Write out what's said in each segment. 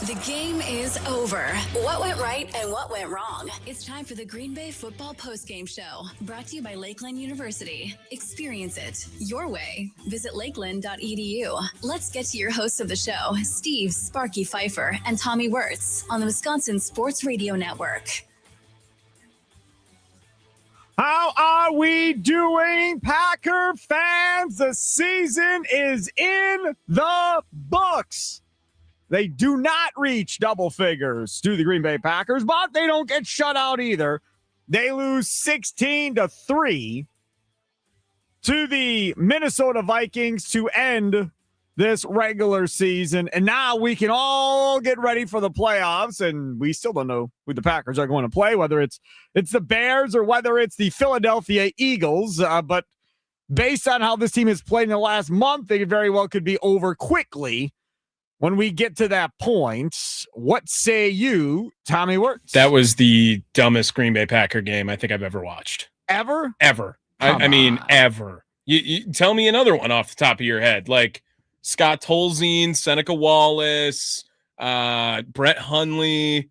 The game is over. What went right and what went wrong? It's time for the Green Bay Football Postgame Show, brought to you by Lakeland University. Experience it your way. Visit lakeland.edu. Let's get to your hosts of the show, Steve Sparky Pfeiffer and Tommy Wirtz, on the Wisconsin Sports Radio Network. How are we doing, Packer fans? The season is in the books. They do not reach double figures to the Green Bay Packers, but they don't get shut out either. They lose 16-3 to the Minnesota Vikings to end this regular season. And now we can all get ready for the playoffs, and we still don't know who the Packers are going to play, whether it's the Bears or whether it's the Philadelphia Eagles. But based on how this team has played in the last month, they very well could be over quickly. When we get to that point, what say you, Tommy Wirtz? That was the dumbest Green Bay Packer game I think I've ever watched. Ever? Ever. I mean, ever. You tell me another one off the top of your head. Like Scott Tolzien, Seneca Wallace, Brett Hundley.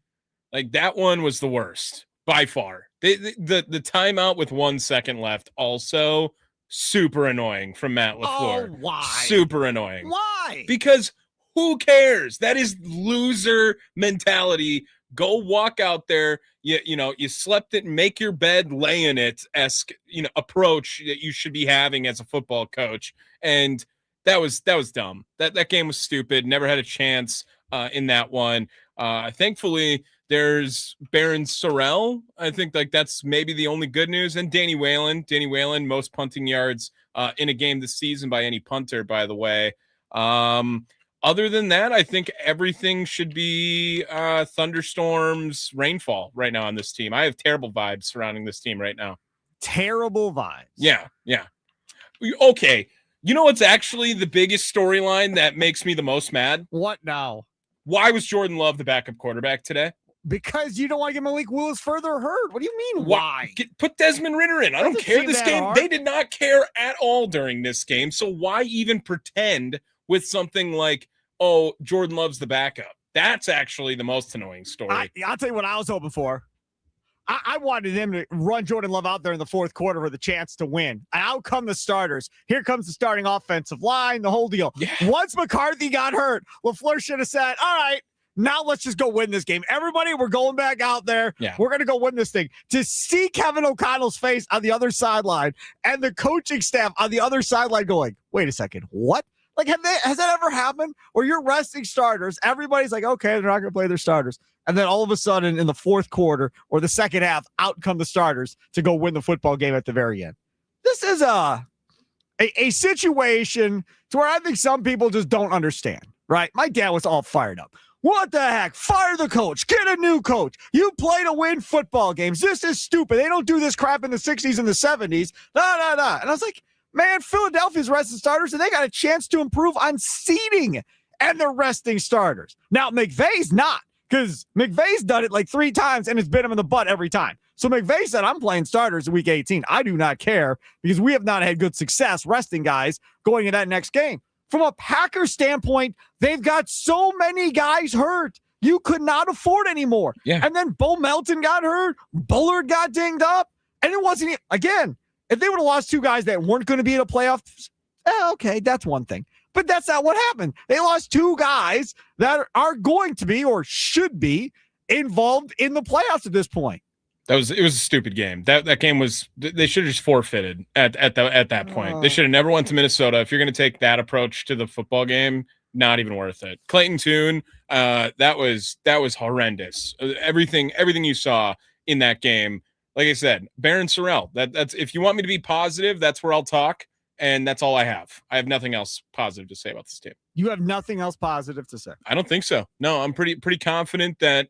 Like that one was the worst by far. The timeout with 1 second left also super annoying from Matt LaFleur. Oh, why? Super annoying. Why? Because who cares? That is loser mentality. Go walk out there. You slept it, make your bed, lay in it esque, approach that you should be having as a football coach. And that was dumb. That game was stupid. Never had a chance in that one. Thankfully, there's Baron Sorrell. I think that's maybe the only good news. And Danny Whalen. Danny Whalen, most punting yards in a game this season by any punter, by the way. Other than that, I think everything should be thunderstorms, rainfall right now on this team. I have terrible vibes surrounding this team right now. Terrible vibes. Yeah. Okay. You know what's actually the biggest storyline that makes me the most mad? What now? Why was Jordan Love the backup quarterback today? Because you don't want to get Malik Willis further hurt. What do you mean, why? Put Desmond Ridder in. I don't care this game. Hard. They did not care at all during this game. So why even pretend with something like, oh, Jordan Love's the backup? That's actually the most annoying story. I'll tell you what I was hoping for. I wanted him to run Jordan Love out there in the fourth quarter for the chance to win. And out come the starters. Here comes the starting offensive line, the whole deal. Yeah. Once McCarthy got hurt, LaFleur should have said, all right, now let's just go win this game. Everybody, we're going back out there. Yeah. We're going to go win this thing. To see Kevin O'Connell's face on the other sideline and the coaching staff on the other sideline going, wait a second, what? Like, has that ever happened where you're resting starters? Everybody's like, okay, they're not going to play their starters. And then all of a sudden in the fourth quarter or the second half, out come the starters to go win the football game at the very end. This is a situation to where I think some people just don't understand, right? My dad was all fired up. What the heck? Fire the coach. Get a new coach. You play to win football games. This is stupid. They don't do this crap in the 60s and the 70s. And I was like, man, Philadelphia's resting starters, and they got a chance to improve on seeding, and they're resting starters. Now, McVay's not, because McVay's done it like 3 times, and it's bit him in the butt every time. So McVay said, I'm playing starters in week 18. I do not care, because we have not had good success resting guys going in that next game. From a Packers standpoint, they've got so many guys hurt. You could not afford anymore. Yeah. And then Bo Melton got hurt. Bullard got dinged up. And it wasn't, again, if they would have lost 2 guys that weren't going to be in the playoffs, okay, that's one thing. But that's not what happened. They lost 2 guys that are going to be or should be involved in the playoffs at this point. It was a stupid game. That game was, they should have just forfeited at that point. They should have never went to Minnesota. If you're going to take that approach to the football game, not even worth it. Clayton Tune, that was horrendous. Everything you saw in that game. Like I said, Baron Sorrell, that's if you want me to be positive, that's where I'll talk. And that's all I have. I have nothing else positive to say about this team. You have nothing else positive to say? I don't think so. No, I'm pretty confident that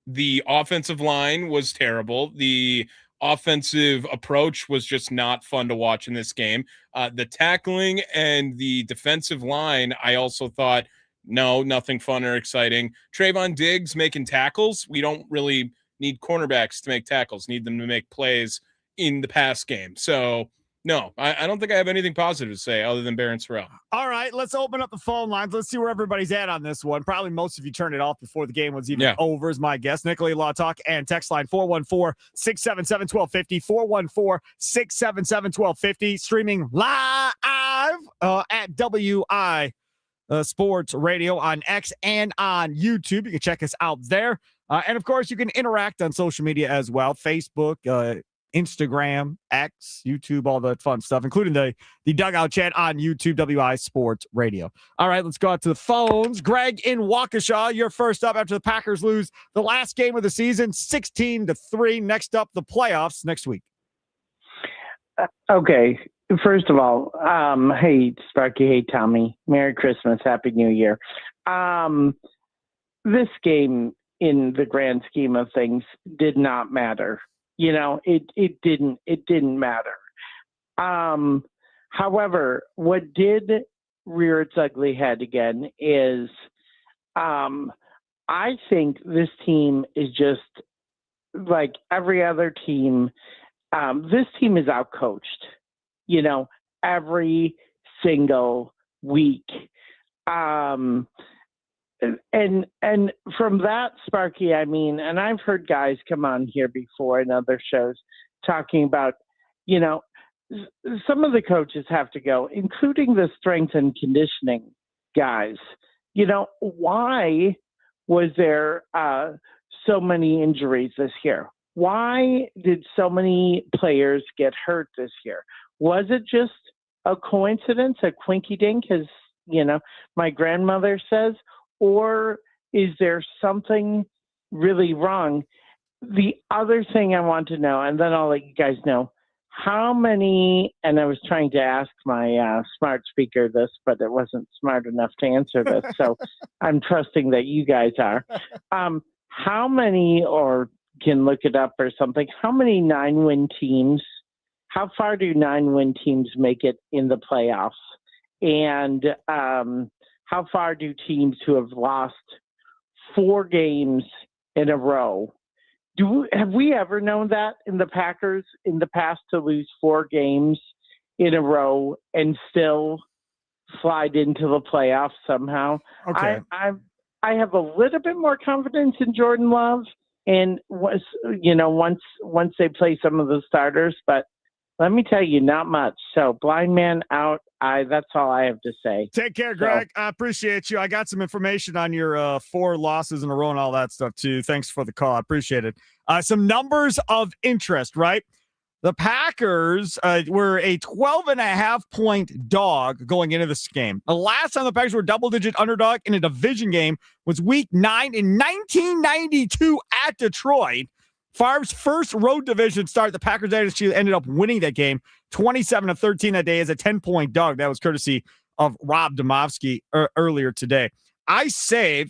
the offensive line was terrible. The offensive approach was just not fun to watch in this game. The tackling and the defensive line, I also thought, no, nothing fun or exciting. Trayvon Diggs making tackles. We don't really need cornerbacks to make tackles. Need them to make plays in the pass game. So No, I don't think I have anything positive to say other than Barron Sorrell. All right, let's open up the phone lines. Let's see where everybody's at on this one. Probably most of you turned it off before the game was even over, is my guess. Nicolay Law Talk and text line 414-677-1250, 414-677-1250, streaming live at WI Sports Radio on X and on YouTube. You can check us out there. And, of course, you can interact on social media as well, Facebook, Instagram, X, YouTube, all the fun stuff, including the Dugout Chat on YouTube, WI Sports Radio. All right, let's go out to the phones. Greg in Waukesha, you're first up after the Packers lose the last game of the season, 16-3. Next up, the playoffs next week. Okay. First of all, hey, Sparky, hey, Tommy. Merry Christmas. Happy New Year. This game, in the grand scheme of things, did not matter. You know, it didn't matter. However, what did rear its ugly head again is I think this team is just like every other team. This team is outcoached, you know, every single week. And from that, Sparky, I mean, and I've heard guys come on here before in other shows talking about, you know, some of the coaches have to go, including the strength and conditioning guys. You know, why was there so many injuries this year? Why did so many players get hurt this year? Was it just a coincidence, a quinky dink, as, you know, my grandmother says? Or is there something really wrong? The other thing I want to know, and then I'll let you guys know, how many, and I was trying to ask my smart speaker this, but it wasn't smart enough to answer this, so I'm trusting that you guys are. How many, or can look it up or something, how many 9-win teams, how far do 9-win teams make it in the playoffs? And how far do teams who have lost 4 games in a row? Have we ever known that in the Packers in the past, to lose 4 games in a row and still slide into the playoffs somehow? Okay. I have a little bit more confidence in Jordan Love, and you know, once they play some of the starters, but let me tell you, not much. So blind man out. That's all I have to say. Take care, Greg. I appreciate you. I got some information on your 4 losses in a row and all that stuff too. Thanks for the call. I appreciate it. Some numbers of interest, right? The Packers were a 12.5-point dog going into this game. The last time the Packers were a double-digit underdog in a division game was Week 9 in 1992 at Detroit. Favre's first road division start, the Packers actually ended up winning that game 27-13 that day as a 10-point dog. That was courtesy of Rob Domofsky earlier today. I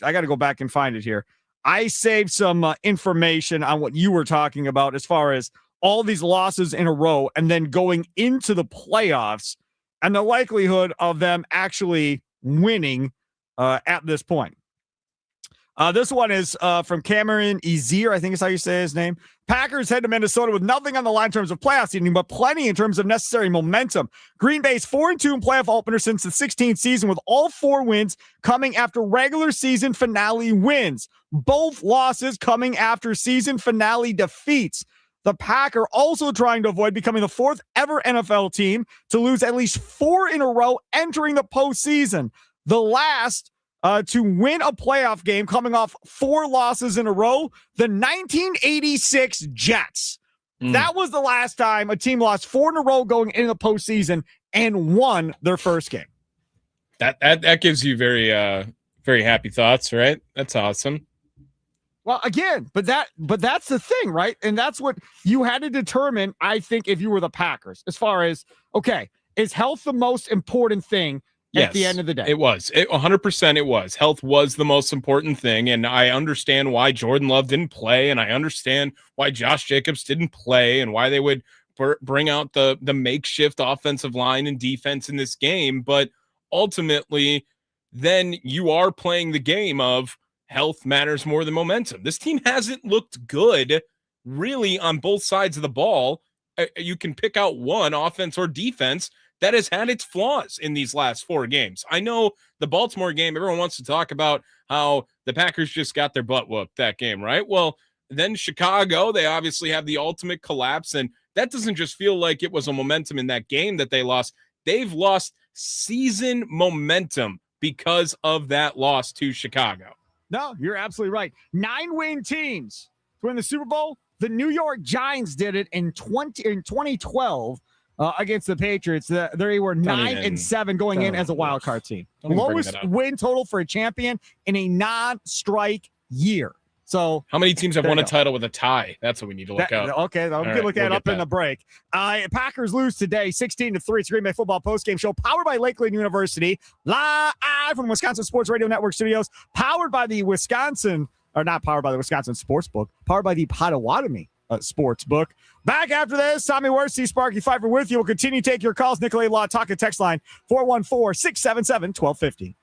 got to go back and find it here. I saved some information on what you were talking about as far as all these losses in a row and then going into the playoffs and the likelihood of them actually winning at this point. This one is from Cameron Ezier, I think is how you say his name. Packers head to Minnesota with nothing on the line in terms of playoff seeding, but plenty in terms of necessary momentum. Green Bay's 4-2 in playoff opener since the 16th season, with all 4 wins coming after regular season finale wins. Both losses coming after season finale defeats. The Packers also trying to avoid becoming the 4th ever NFL team to lose at least 4 in a row entering the postseason. The last to win a playoff game coming off 4 losses in a row, the 1986 Jets. That was the last time a team lost 4 in a row going into the postseason and won their first game. That gives you very happy thoughts, right? That's awesome. Well, again, but that's the thing, right? And that's what you had to determine, I think, if you were the Packers, as far as, okay, is health the most important thing? At the end of the day, it was 100%. It was. Health was the most important thing. And I understand why Jordan Love didn't play. And I understand why Josh Jacobs didn't play and why they would bring out the makeshift offensive line and defense in this game. But ultimately, then you are playing the game of health matters more than momentum. This team hasn't looked good really on both sides of the ball you can pick out one, offense or defense, that has had its flaws in these last 4 games. I know the Baltimore game, everyone wants to talk about how the Packers just got their butt whooped that game, right? Well, then Chicago, they obviously have the ultimate collapse, and that doesn't just feel like it was a momentum in that game that they lost. They've lost season momentum because of that loss to Chicago. No, you're absolutely right. 9-win teams to win the Super Bowl. The New York Giants did it in 2012 against the Patriots. They were 9-7 going in as a wild card team. Lowest win total for a champion in a non-strike year. So how many teams have won a title with a tie? That's what we need to look up. Okay, we can look that up in the break. Packers lose today, 16-3. It's Green Bay Football Postgame Show, powered by Lakeland University, live from Wisconsin Sports Radio Network studios, powered by the Wisconsin, or not powered by the Wisconsin Sportsbook, powered by the Potawatomi Sportsbook. Back after this, Tommy Worsey, Sparky Pfeiffer with you. We'll continue to take your calls. Nicolay Law, talk and text line 414-677-1250.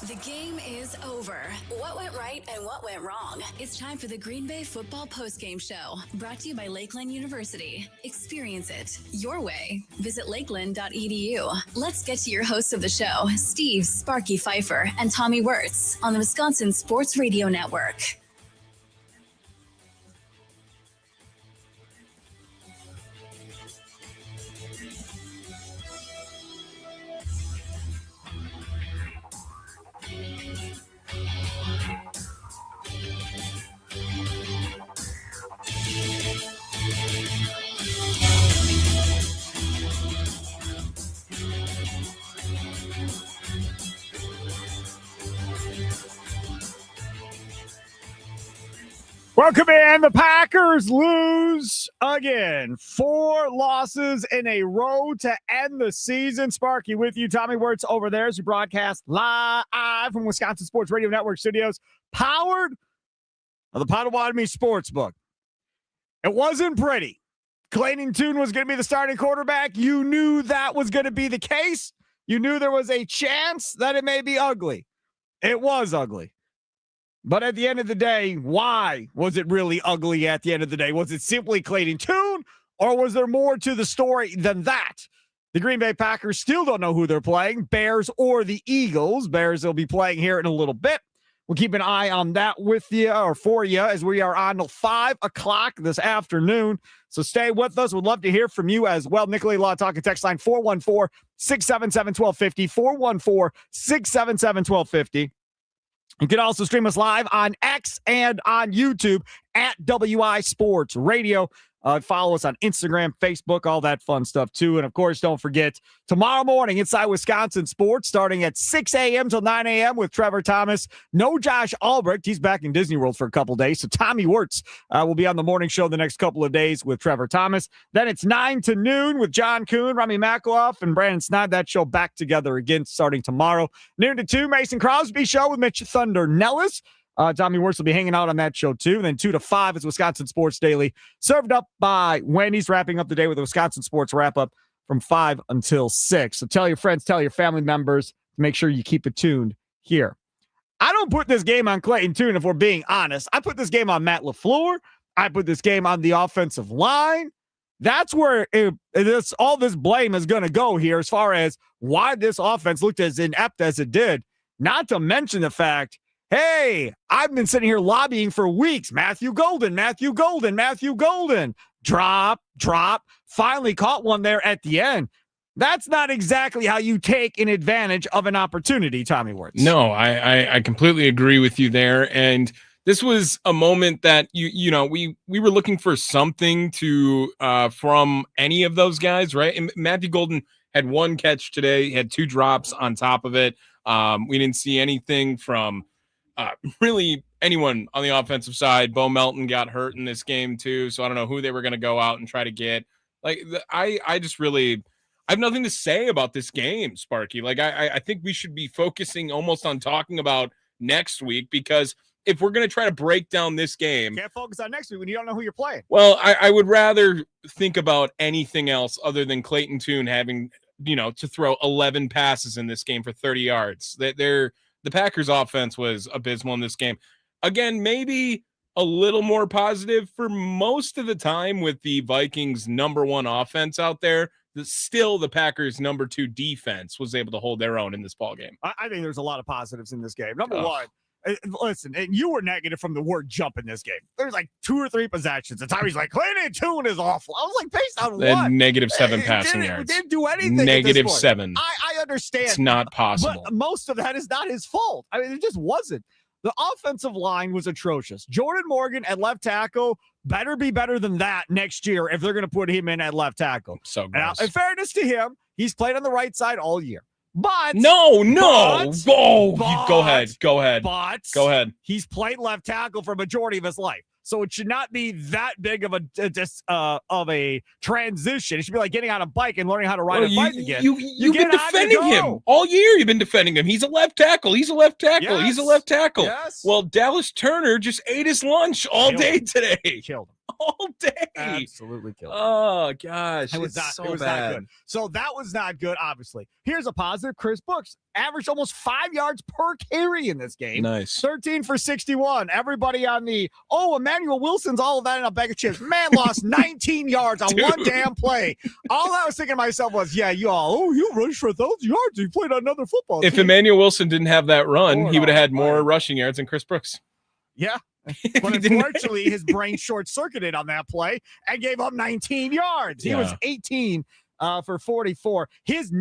The game is over. What went right and what went wrong? It's time for the Green Bay Football Postgame Show, brought to you by Lakeland University. Experience it your way. Visit lakeland.edu. Let's get to your hosts of the show, Steve Sparky Pfeiffer and Tommy Wirtz, on the Wisconsin Sports Radio Network. Welcome in. The Packers lose again. 4 losses in a row to end the season. Sparky with you. Tommy Wirtz over there as we broadcast live from Wisconsin Sports Radio Network studios, powered by the Potawatomi Sportsbook. It wasn't pretty. Clayton Tune was going to be the starting quarterback. You knew that was going to be the case. You knew there was a chance that it may be ugly. It was ugly. But at the end of the day, why was it really ugly at the end of the day? Was it simply Clayton Tune, or was there more to the story than that? The Green Bay Packers still don't know who they're playing, Bears or the Eagles. Bears will be playing here in a little bit. We'll keep an eye on that with you or for you as we are on till 5 o'clock this afternoon. So stay with us. We'd love to hear from you as well. Nicolay Law Talking text line 414-677-1250, 414-677-1250. You can also stream us live on X and on YouTube at WI Sports Radio. Follow us on Instagram, Facebook, all that fun stuff too. And of course, don't forget, tomorrow morning, Inside Wisconsin Sports, starting at 6 a.m. till 9 a.m. with Trevor Thomas. No Josh Albrecht. He's back in Disney World for a couple days. So Tommy Wirtz will be on the morning show the next couple of days with Trevor Thomas. Then it's 9 to noon with John Kuhn, Rami Makaloff, and Brandon Snodd. That show back together again starting tomorrow. Noon to 2, Mason Crosby show with Mitch Thunder Nellis. Tommy Wirtz will be hanging out on that show, too. And then 2 to 5 is Wisconsin Sports Daily, served up by Wendy's, wrapping up the day with a Wisconsin Sports Wrap-Up from 5 until 6. So tell your friends, tell your family members to make sure you keep it tuned here. I don't put this game on Clayton Tune, if we're being honest. I put this game on Matt LaFleur. I put this game on the offensive line. That's where all this blame is going to go here as far as why this offense looked as inept as it did. Not to mention the fact, hey, I've been sitting here lobbying for weeks. Matthew Golden. Drop. Finally caught one there at the end. That's not exactly how you take an advantage of an opportunity, Tommy Wirtz. No, I completely agree with you there. And this was a moment that we were looking for something to from any of those guys, right? And Matthew Golden had 1 catch today, he had 2 drops on top of it. We didn't see anything from really anyone on the offensive side. Bo Melton got hurt in this game too, so I don't know who they were going to go out and try to get. I have nothing to say about this game, Sparky. I think we should be focusing almost on talking about next week, because if we're going to try to break down this game, can't focus on next week when you don't know who you're playing. Well, I would rather think about anything else other than Clayton Tune having to throw 11 passes in this game for 30 yards. The Packers offense was abysmal in this game. Again, maybe a little more positive for most of the time with the Vikings' number 1 offense out there. Still, the Packers' number 2 defense was able to hold their own in this ballgame. I think there's a lot of positives in this game. Number one, listen, and you were negative from the word jump in this game. There's like 2 or 3 possessions. And Tommy's like, Clayton Tune is awful. I was like, based on what? -7 passing yards. Didn't do anything. -7. I understand. It's not possible. But most of that is not his fault. I mean, it just wasn't. The offensive line was atrocious. Jordan Morgan at left tackle better be better than that next year if they're going to put him in at left tackle. So gross. Now, in fairness to him, he's played on the right side all year. But go ahead. But go ahead. He's played left tackle for a majority of his life. So it should not be that big of a transition. It should be like getting on a bike and learning how to ride a bike again. You've been defending him all year. You've been defending him. He's a left tackle. Yes. Yes. Well, Dallas Turner just ate his lunch all day today. Killed him. all day. Absolutely killed him. Oh gosh, It was so not bad. good. So that was not good, obviously. Here's a positive. Chris Brooks averaged almost 5 yards per carry in this game. Nice. 13 for 61. Everybody on the, Emmanuel Wilson's all of that in a bag of chips. Man lost 19 yards on one damn play. All I was thinking to myself was, you rushed for 1,000 yards. You played on another football If team. Emmanuel Wilson didn't have that run, Lord he would have had almighty. more rushing yards than Chris Brooks. Yeah. If But he didn't- unfortunately, his brain short-circuited on that play and gave up 19 yards. He was 18 for 44. His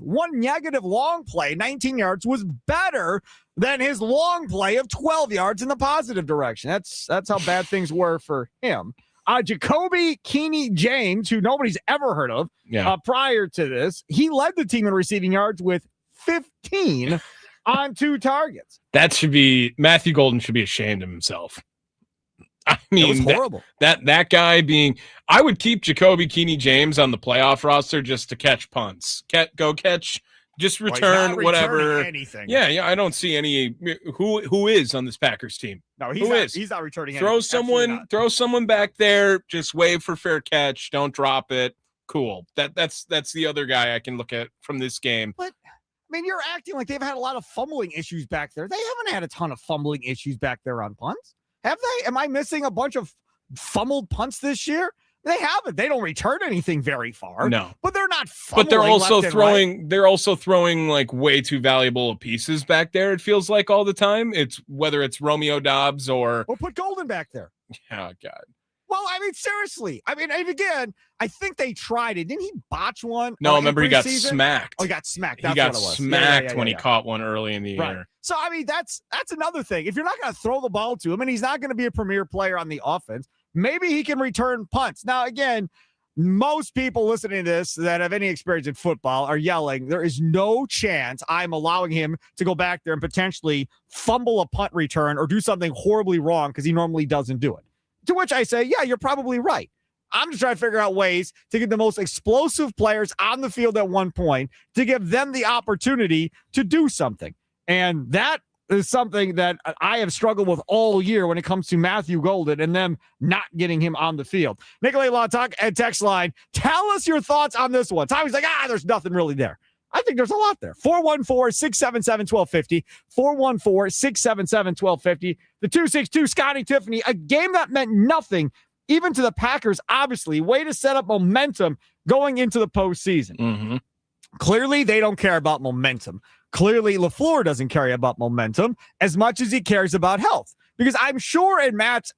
one negative long play, 19 yards, was better than his long play of 12 yards in the positive direction. That's how bad things were for him. Jacoby Keeney James, who nobody's ever heard of prior to this, he led the team in receiving yards with 15 on 2 targets. Matthew Golden should be ashamed of himself. I mean, it was horrible. That guy being, I would keep Jacoby Keeney James on the playoff roster just to catch punts. Just return whatever. Anything. Yeah. I don't see any who is on this Packers team. No, he's not returning. Throw someone back there. Just wave for fair catch. Don't drop it. Cool. That's the other guy I can look at from this game. But I mean, you're acting like they've had a lot of fumbling issues back there. They haven't had a ton of fumbling issues back there on punts, have they? Am I missing a bunch of fumbled punts this year? They haven't. They don't return anything very far. No, but they're not. But they're also throwing. Right. They're also throwing like way too valuable pieces back there. It feels like all the time. It's whether it's Romeo Doubs or put Golden back there. Oh God. Well, I mean, seriously. I mean, and again, I think they tried it. Didn't he botch one? No, remember he got smacked. Oh, he got smacked. That's he got what it was. Smacked when he caught one early in the year. So, I mean, that's another thing. If you're not going to throw the ball to him and he's not going to be a premier player on the offense, maybe he can return punts. Now, again, most people listening to this that have any experience in football are yelling, there is no chance I'm allowing him to go back there and potentially fumble a punt return or do something horribly wrong because he normally doesn't do it. To which I say, yeah, you're probably right. I'm just trying to figure out ways to get the most explosive players on the field at one point to give them the opportunity to do something. And that is something that I have struggled with all year when it comes to Matthew Golden and them not getting him on the field. Nicolay Law Talk and text line. Tell us your thoughts on this one. Tommy's like, there's nothing really there. I think there's a lot there. 414-677-1250. 414-677-1250. The 262 Scotty Tiffany, a game that meant nothing, even to the Packers, obviously. Way to set up momentum going into the postseason. Mm-hmm. Clearly, they don't care about momentum. Clearly, LaFleur doesn't care about momentum as much as he cares about health. Because I'm sure in Matt's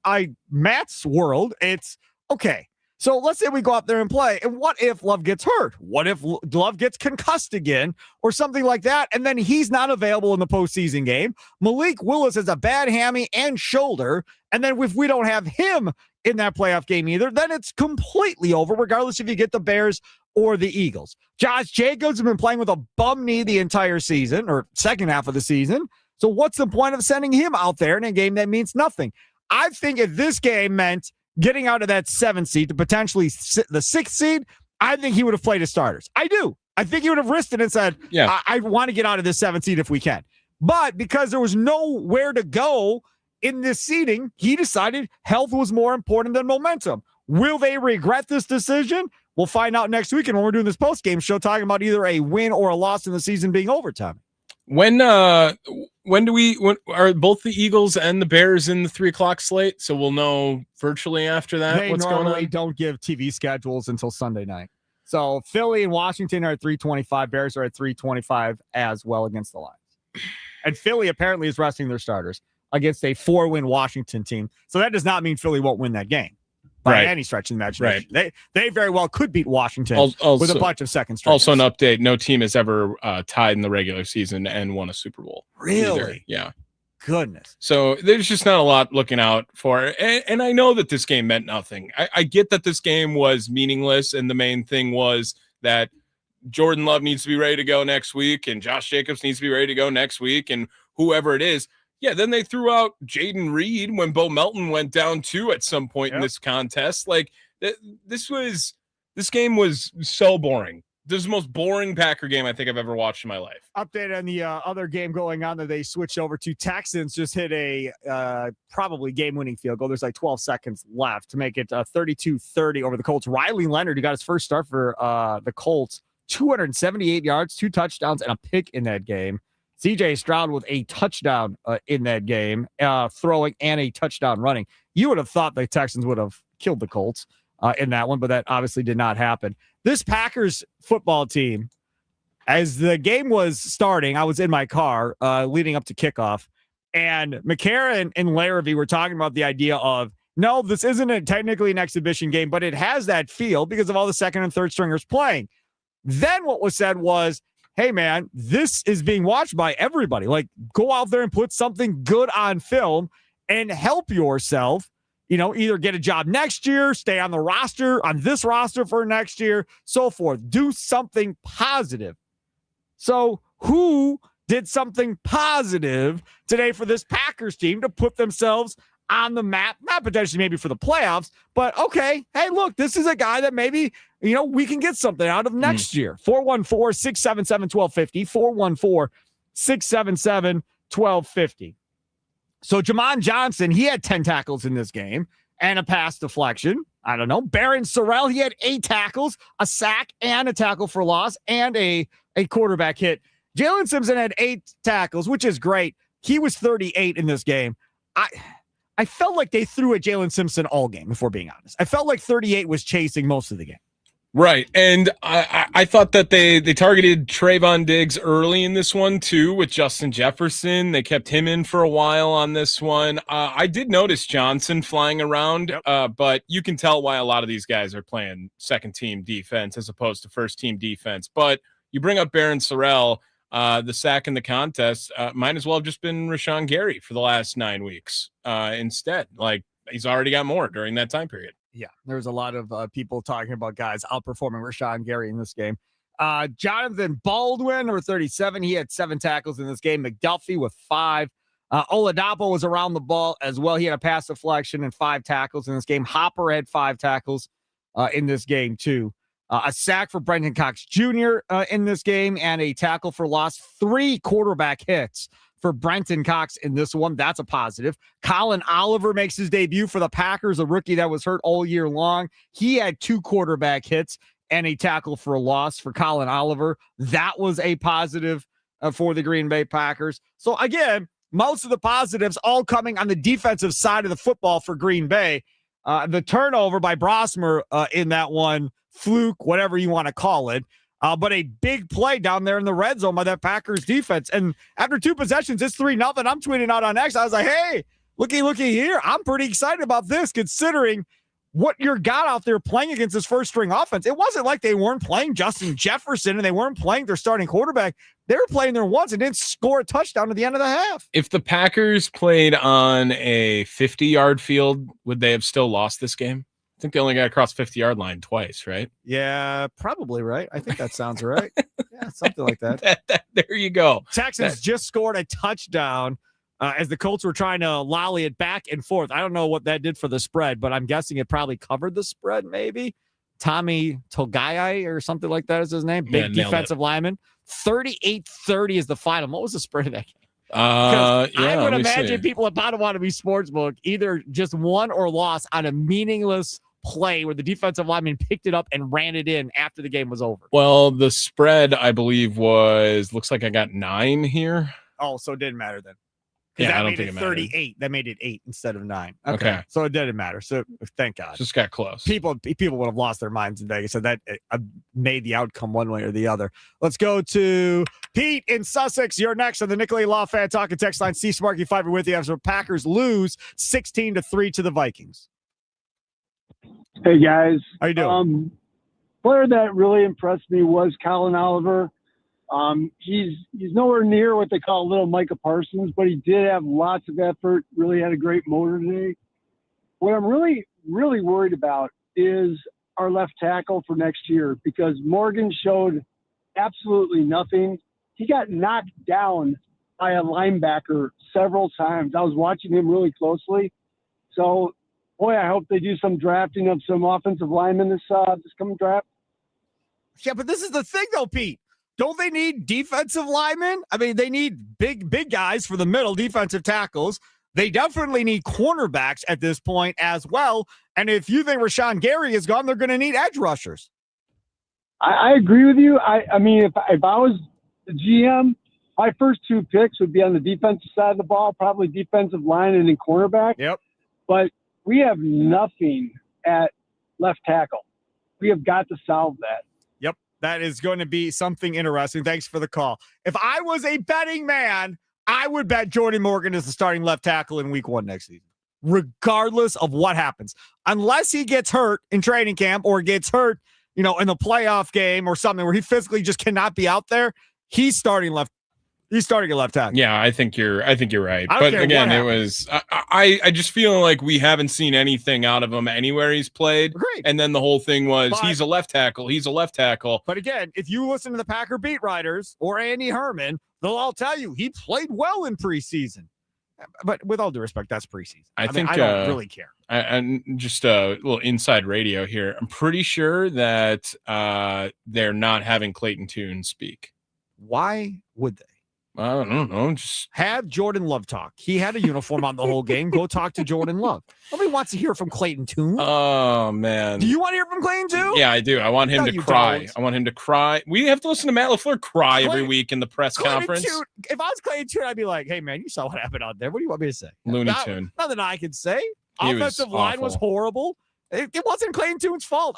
world, it's, okay, so let's say we go out there and play, and what if Love gets hurt? What if Love gets concussed again or something like that, and then he's not available in the postseason game? Malik Willis has a bad hammy and shoulder, and then if we don't have him in that playoff game either, then it's completely over, regardless if you get the Bears or the Eagles. Josh Jacobs has been playing with a bum knee the entire season, or second half of the season, so what's the point of sending him out there in a game that means nothing? I think if this game meant getting out of that 7th seed to potentially the 6th seed, I think he would have played his starters. I do. I think he would have risked it and said, I want to get out of this 7th seed if we can. But because there was nowhere to go in this seeding, he decided health was more important than momentum. Will they regret this decision? We'll find out next week. And when we're doing this post-game show, talking about either a win or a loss in the season being overtime. When are both the Eagles and the Bears in the 3:00 slate? So we'll know virtually after that what's going on. They normally don't give TV schedules until Sunday night. So Philly and Washington are at 3:25. Bears are at 3:25 as well against the Lions. And Philly apparently is resting their starters against a 4-win Washington team. So that does not mean Philly won't win that game by any stretch of the imagination. Right. They very well could beat Washington also, with a bunch of second stretches. Also an update, no team has ever tied in the regular season and won a Super Bowl. Really? Either. Yeah. Goodness. So there's just not a lot looking out for. And I know that this game meant nothing. I get that this game was meaningless, and the main thing was that Jordan Love needs to be ready to go next week, and Josh Jacobs needs to be ready to go next week, and whoever it is. Yeah, then they threw out Jaden Reed when Bo Melton went down too at some point in this contest. Like this game was so boring. This is the most boring Packer game I think I've ever watched in my life. Update on the other game going on that they switched over to. Texans just hit a probably game-winning field goal. There's like 12 seconds left to make it 32-30 over the Colts. Riley Leonard, who got his first start for the Colts, 278 yards, 2 touchdowns, and a pick in that game. C.J. Stroud with a touchdown in that game, throwing and a touchdown running. You would have thought the Texans would have killed the Colts in that one, but that obviously did not happen. This Packers football team, as the game was starting, I was in my car leading up to kickoff, and McCarron and Larrabee were talking about the idea of, no, this isn't technically an exhibition game, but it has that feel because of all the second and third stringers playing. Then what was said was, hey, man, this is being watched by everybody. Like, go out there and put something good on film and help yourself. Either get a job next year, stay on the roster, on this roster for next year, so forth. Do something positive. So who did something positive today for this Packers team to put themselves on the map? Not potentially maybe for the playoffs, but okay, hey, look, this is a guy that maybe, we can get something out of next year. 414-677-1250, 414-677-1250. So Jamon Johnson, he had 10 tackles in this game and a pass deflection. I don't know. Barron Sorrell, he had 8 tackles, a sack, and a tackle for loss, and a quarterback hit. Jalen Simpson had 8 tackles, which is great. He was 38 in this game. I felt like they threw at Jalen Simpson all game, if we're being honest. I felt like 38 was chasing most of the game. Right. And I thought that they targeted Trayvon Diggs early in this one, too, with Justin Jefferson. They kept him in for a while on this one. I did notice Johnson flying around, but you can tell why a lot of these guys are playing second-team defense as opposed to first-team defense. But you bring up Barron Sorrell, the sack in the contest, might as well have just been Rashawn Gary for the last 9 weeks instead. Like, he's already got more during that time period. Yeah, there's a lot of people talking about guys outperforming Rashawn Gary in this game. Jonathan Baldwin, number 37, he had 7 tackles in this game. McDuffie with 5. Oladapo was around the ball as well. He had a pass deflection and 5 tackles in this game. Hopper had 5 tackles in this game, too. A sack for Brenton Cox Jr. In this game and a tackle for loss. 3 quarterback hits for Brenton Cox in this one. That's a positive. Colin Oliver makes his debut for the Packers, a rookie that was hurt all year long. He had 2 quarterback hits and a tackle for a loss for Colin Oliver. That was a positive for the Green Bay Packers. So again, most of the positives all coming on the defensive side of the football for Green Bay. The turnover by Brosmer in that one, fluke, whatever you want to call it. But a big play down there in the red zone by that Packers defense. And after 2 possessions, it's 3-0. I'm tweeting out on X. I was like, hey, looky here. I'm pretty excited about this considering what you got out there playing against this first-string offense. It wasn't like they weren't playing Justin Jefferson and they weren't playing their starting quarterback. They were playing there once and didn't score a touchdown at the end of the half. If the Packers played on a 50-yard field, would they have still lost this game? I think they only got across 50-yard line twice, right? Yeah, probably right. I think that sounds right. Yeah, something like that. There you go. Texans just scored a touchdown as the Colts were trying to lolly it back and forth. I don't know what that did for the spread, but I'm guessing it probably covered the spread maybe. Tommy Togai or something like that is his name. Big defensive lineman. 38-30 is the final. What was the spread of that game? I would imagine people at Potawatomi Sportsbook either just won or lost on a meaningless play where the defensive lineman picked it up and ran it in after the game was over. Well, the spread, I believe, looks like I got 9 here. Oh, so it didn't matter then. Yeah, I don't think it 38. That made it 8 instead of 9. Okay. So it didn't matter. So thank God. Just got close. People would have lost their minds in Vegas. So that made the outcome one way or the other. Let's go to Pete in Sussex. You're next on the Nicolay Law Fan Talking text line. Steve Sparky Fiber with you as the Packers lose 16-3 to the Vikings. Hey guys. How you doing? Player that really impressed me was Colin Oliver. He's nowhere near what they call little Micah Parsons, but he did have lots of effort, really had a great motor today. What I'm really, really worried about is our left tackle for next year because Morgan showed absolutely nothing. He got knocked down by a linebacker several times. I was watching him really closely. So, boy, I hope they do some drafting of some offensive linemen this coming draft. Yeah, but this is the thing, though, Pete. Don't they need defensive linemen? I mean, they need big guys for the middle, defensive tackles. They definitely need cornerbacks at this point as well. And if you think Rashawn Gary is gone, they're going to need edge rushers. I agree with you. I mean, if I was the GM, my first 2 picks would be on the defensive side of the ball, probably defensive line and then cornerback. Yep. But we have nothing at left tackle. We have got to solve that. Yep. That is going to be something interesting. Thanks for the call. If I was a betting man, I would bet Jordan Morgan is the starting left tackle in week 1 next season, regardless of what happens, unless he gets hurt in training camp or gets hurt, in the playoff game or something where he physically just cannot be out there. He's starting at left tackle. Yeah, I think you're right. But again, it was I just feel like we haven't seen anything out of him anywhere he's played. Agreed. And then the whole thing was he's a left tackle. But again, if you listen to the Packer beat writers or Andy Herman, they'll all tell you he played well in preseason. But with all due respect, that's preseason. I think I don't really care. And just a little inside radio here. I'm pretty sure that they're not having Clayton Tune speak. Why would they? I don't know. Just have Jordan Love talk. He had a uniform on the whole game. Go talk to Jordan Love. Nobody wants to hear from Clayton Tune. Oh, man. Do you want to hear from Clayton Tune? Yeah, I do. I want him to cry. Don't. I want him to cry. We have to listen to Matt LaFleur cry every week in the press conference. Tune, if I was Clayton Tune, I'd be like, hey, man, you saw what happened out there. What do you want me to say? Looney Tune. Nothing I can say. He Offensive line was horrible. It wasn't Clayton Tune's fault.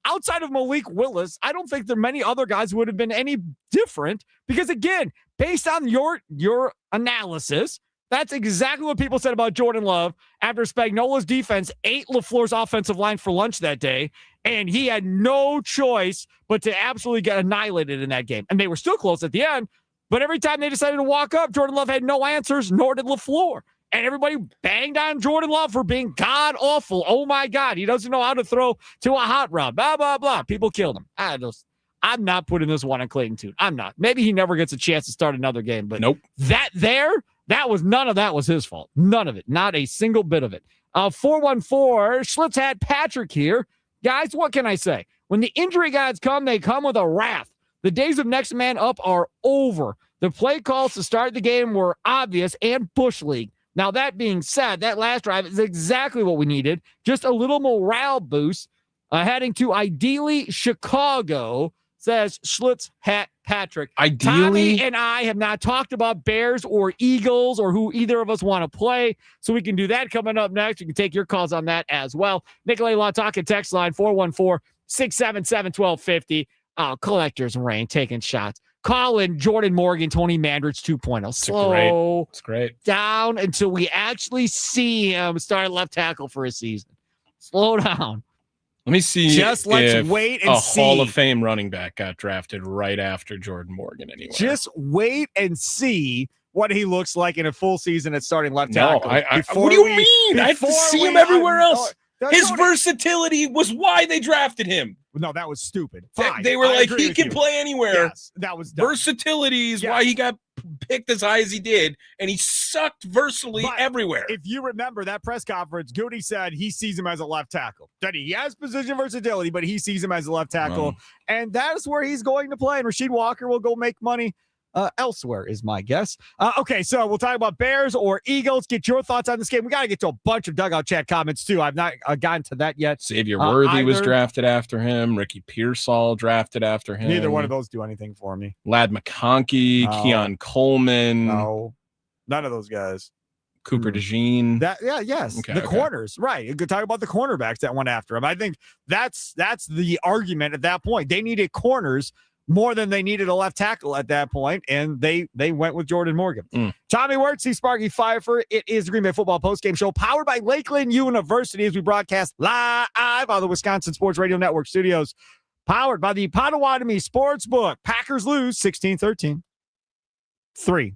Outside of Malik Willis, I don't think there are many other guys who would have been any different because, again, based on your analysis, that's exactly what people said about Jordan Love after Spagnuolo's defense ate LaFleur's offensive line for lunch that day, and he had no choice but to absolutely get annihilated in that game. And they were still close at the end, but every time they decided to walk up, Jordan Love had no answers, nor did LaFleur. And everybody banged on Jordan Love for being god-awful. Oh, my God. He doesn't know how to throw to a hot route. Blah, blah, blah. People killed him. I'm not putting this one on Clayton Tune. I'm not. Maybe he never gets a chance to start another game. But nope. None of that was his fault. None of it. Not a single bit of it. 414, Schlitz had Patrick here. Guys, what can I say? When the injury gods come, they come with a wrath. The days of next man up are over. The play calls to start the game were obvious and Bush League. Now, that being said, that last drive is exactly what we needed. Just a little morale boost. Heading to ideally Chicago, says Schlitz Hat Patrick. Ideally? Tommy and I have not talked about Bears or Eagles or who either of us want to play, so we can do that coming up next. You can take your calls on that as well. Nicolay Law Talking text line 414-677-1250. Collectors Rain taking shots. Call in Jordan Morgan, Tony Mandridge 2.0. Slow it's great. down until we actually see him start left tackle for a season. Slow down. Let me see. Just let's wait and see. A Hall of Fame running back got drafted right after Jordan Morgan anyway. Just wait and see what he looks like in a full season at starting left tackle. What do you mean? I have to see him everywhere else. His versatility was why they drafted him. No, that was stupid. Fine. They were like, he can play anywhere. Yes, that was dumb. Versatility is why he got picked as high as he did, and he sucked versatily everywhere. If you remember that press conference, Goody said he sees him as a left tackle. That he has position versatility, but he sees him as a left tackle, and that's where he's going to play. And Rasheed Walker will go make money elsewhere, is my guess. Okay, so we'll talk about Bears or Eagles. Get your thoughts on this game. We got to get to a bunch of dugout chat comments, too. I've not gotten to that yet. Xavier Worthy was drafted after him. Ricky Pearsall drafted after him. Neither one of those do anything for me. Lad McConkey, Keon Coleman. No, none of those guys. Cooper DeJean. The corners, right? You could talk about the cornerbacks that went after him. I think that's the argument at that point. They needed corners more than they needed a left tackle at that point, and they went with Jordan Morgan. Tommy Wirtz, Sparky Pfeiffer. It is the Green Bay Football Postgame Show, powered by Lakeland University, as we broadcast live on the Wisconsin Sports Radio Network studios, powered by the Potawatomi Sportsbook. Packers lose 16-13. 3.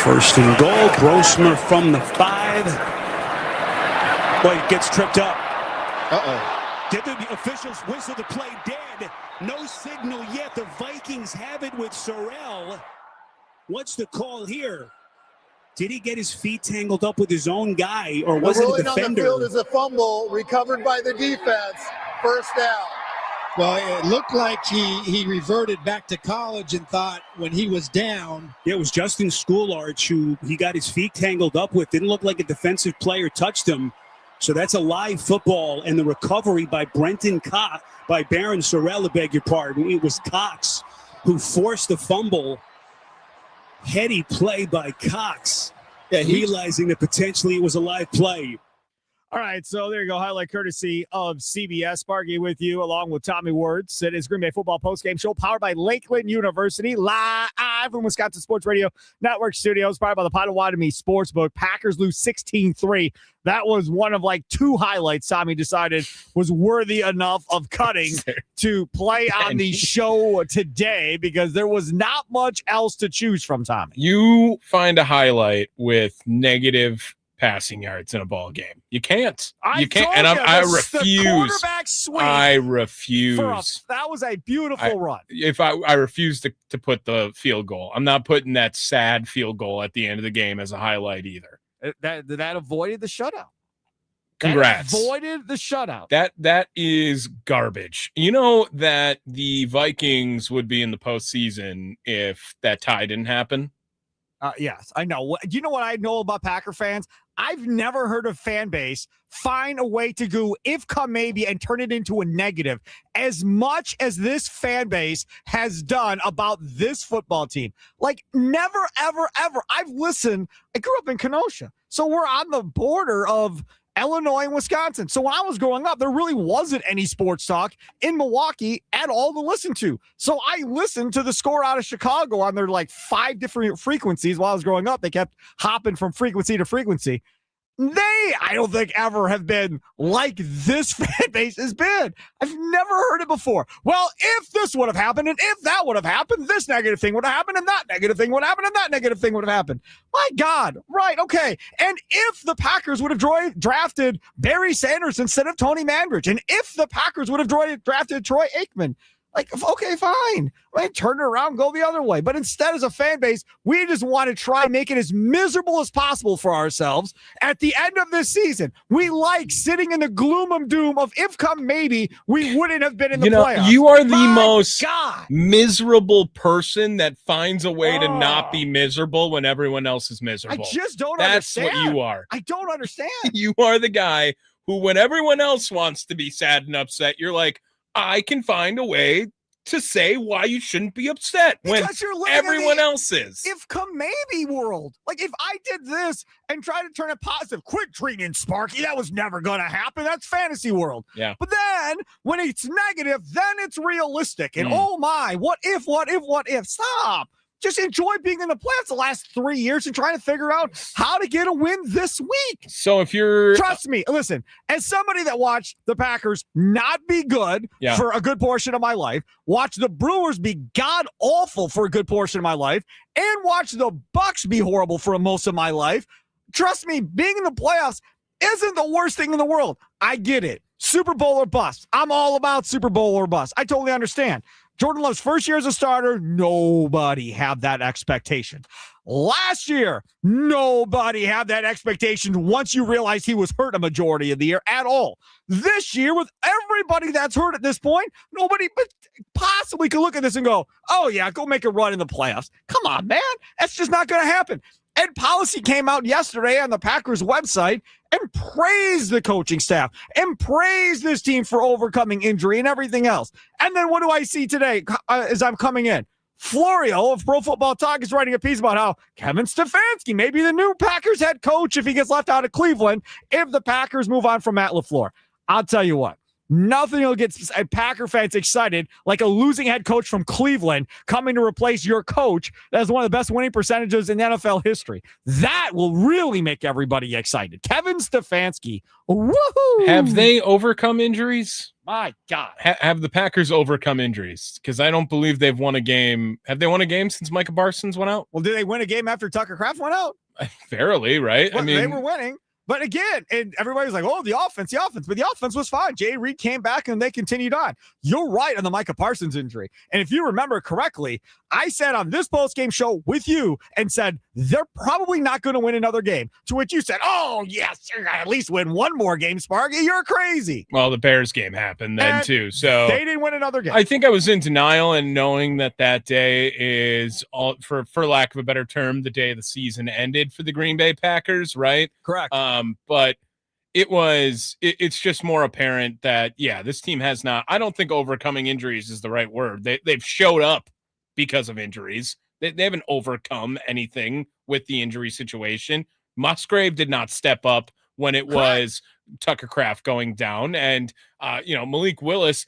First and goal. Grossmer from the 5. Boy, gets tripped up. Did the officials whistle the play dead? No signal yet. The Vikings have it with Sorrell. What's the call here? Did he get his feet tangled up with his own guy, or was it a defender? On the field is a fumble recovered by the defense. First down. Well, it looked like he reverted back to college and thought when he was down. Yeah, it was Justin Schoolarch who he got his feet tangled up with. Didn't look like a defensive player touched him. So that's a live football, and the recovery by Baron Sorrell, I beg your pardon. It was Cox who forced the fumble. Heady play by Cox, realizing that potentially it was a live play. All right, so there you go. Highlight courtesy of CBS. Sparky with you, along with Tommy Wirtz. It is Green Bay Football Postgame Show, powered by Lakeland University, live from Wisconsin Sports Radio Network Studios, powered by the Potawatomi Sportsbook. Packers lose 16-3. That was one of like 2 highlights Tommy decided was worthy enough of cutting to play on the show today, because there was not much else to choose from, Tommy. You find a highlight with negative passing yards in a ball game. You can't. You can't. And I refuse. The quarterback swing. I refuse. That was a beautiful run. I refuse to put the field goal. I'm not putting that sad field goal at the end of the game as a highlight either. That avoided the shutout. Congrats. That avoided the shutout. That is garbage. You know that the Vikings would be in the postseason if that tie didn't happen? Yes, I know. You know what I know about Packer fans? I've never heard a fan base find a way to go if come maybe and turn it into a negative as much as this fan base has done about this football team. Like never, ever, ever. I've listened. I grew up in Kenosha, so we're on the border of Illinois and Wisconsin. So when I was growing up, there really wasn't any sports talk in Milwaukee at all to listen to. So I listened to the score out of Chicago on their like 5 different frequencies while I was growing up. They kept hopping from frequency to frequency. I don't think ever have been like this fan base has been. I've never heard it before. Well, if this would have happened and if that would have happened, this negative thing would have happened and that negative thing would have happened and that negative thing would have happened. My God. Right. Okay. And if the Packers would have drafted Barry Sanders instead of Tony Manbridge, and if the Packers would have drafted Troy Aikman, like, okay, fine. Right? Turn it around, go the other way. But instead, as a fan base, we just want to try and make it as miserable as possible for ourselves at the end of this season. We like sitting in the gloom and doom of if come maybe we wouldn't have been in the playoffs. You are the most miserable person that finds a way to not be miserable when everyone else is miserable. I just don't understand. That's what you are. I don't understand. You are the guy who, when everyone else wants to be sad and upset, you're like, I can find a way to say why you shouldn't be upset when everyone else is. If come maybe world. Like if I did this and try to turn it positive, quit treating Sparky. That was never going to happen. That's fantasy world. Yeah. But then when it's negative, then it's realistic. And oh my, what if? Stop. Just enjoy being in the playoffs the last 3 years and trying to figure out how to get a win this week. So if you're... Trust me, listen, as somebody that watched the Packers not be good for a good portion of my life, watch the Brewers be god-awful for a good portion of my life, and watch the Bucks be horrible for most of my life, trust me, being in the playoffs isn't the worst thing in the world. I get it. Super Bowl or bust. I'm all about Super Bowl or bust. I totally understand. Jordan Love's first year as a starter, nobody had that expectation. Last year, nobody had that expectation once you realized he was hurt a majority of the year at all. This year, with everybody that's hurt at this point, nobody but possibly could look at this and go, oh, yeah, go make a run in the playoffs. Come on, man. That's just not going to happen. Ed Policy came out yesterday on the Packers website and praised the coaching staff and praised this team for overcoming injury and everything else. And then what do I see today as I'm coming in? Florio of Pro Football Talk is writing a piece about how Kevin Stefanski may be the new Packers head coach if he gets left out of Cleveland if the Packers move on from Matt LaFleur. I'll tell you what. Nothing will get Packer fans excited like a losing head coach from Cleveland coming to replace your coach that has one of the best winning percentages in NFL history. That will really make everybody excited. Kevin Stefanski, woohoo! Have they overcome injuries? My God. Have the Packers overcome injuries? Because I don't believe they've won a game. Have they won a game since Micah Parsons went out? Well, did they win a game after Tucker Kraft went out? Fairly, right? Well, they were winning. But again, and everybody's like, oh, the offense. But the offense was fine. Jay Reed came back and they continued on. You're right on the Micah Parsons injury. And if you remember correctly, I said on this post-game show with you and said, they're probably not going to win another game. To which you said, oh, yes, you're going to at least win one more game, Sparky. You're crazy. Well, the Bears game happened then, and too. So they didn't win another game. I think I was in denial and knowing that day is, all for lack of a better term, the day the season ended for the Green Bay Packers, right? Correct. But it's just more apparent that, yeah, this team has not, I don't think overcoming injuries is the right word. They've showed up because of injuries. They haven't overcome anything with the injury situation. Musgrave did not step up when it was Tucker Kraft going down. And, Malik Willis,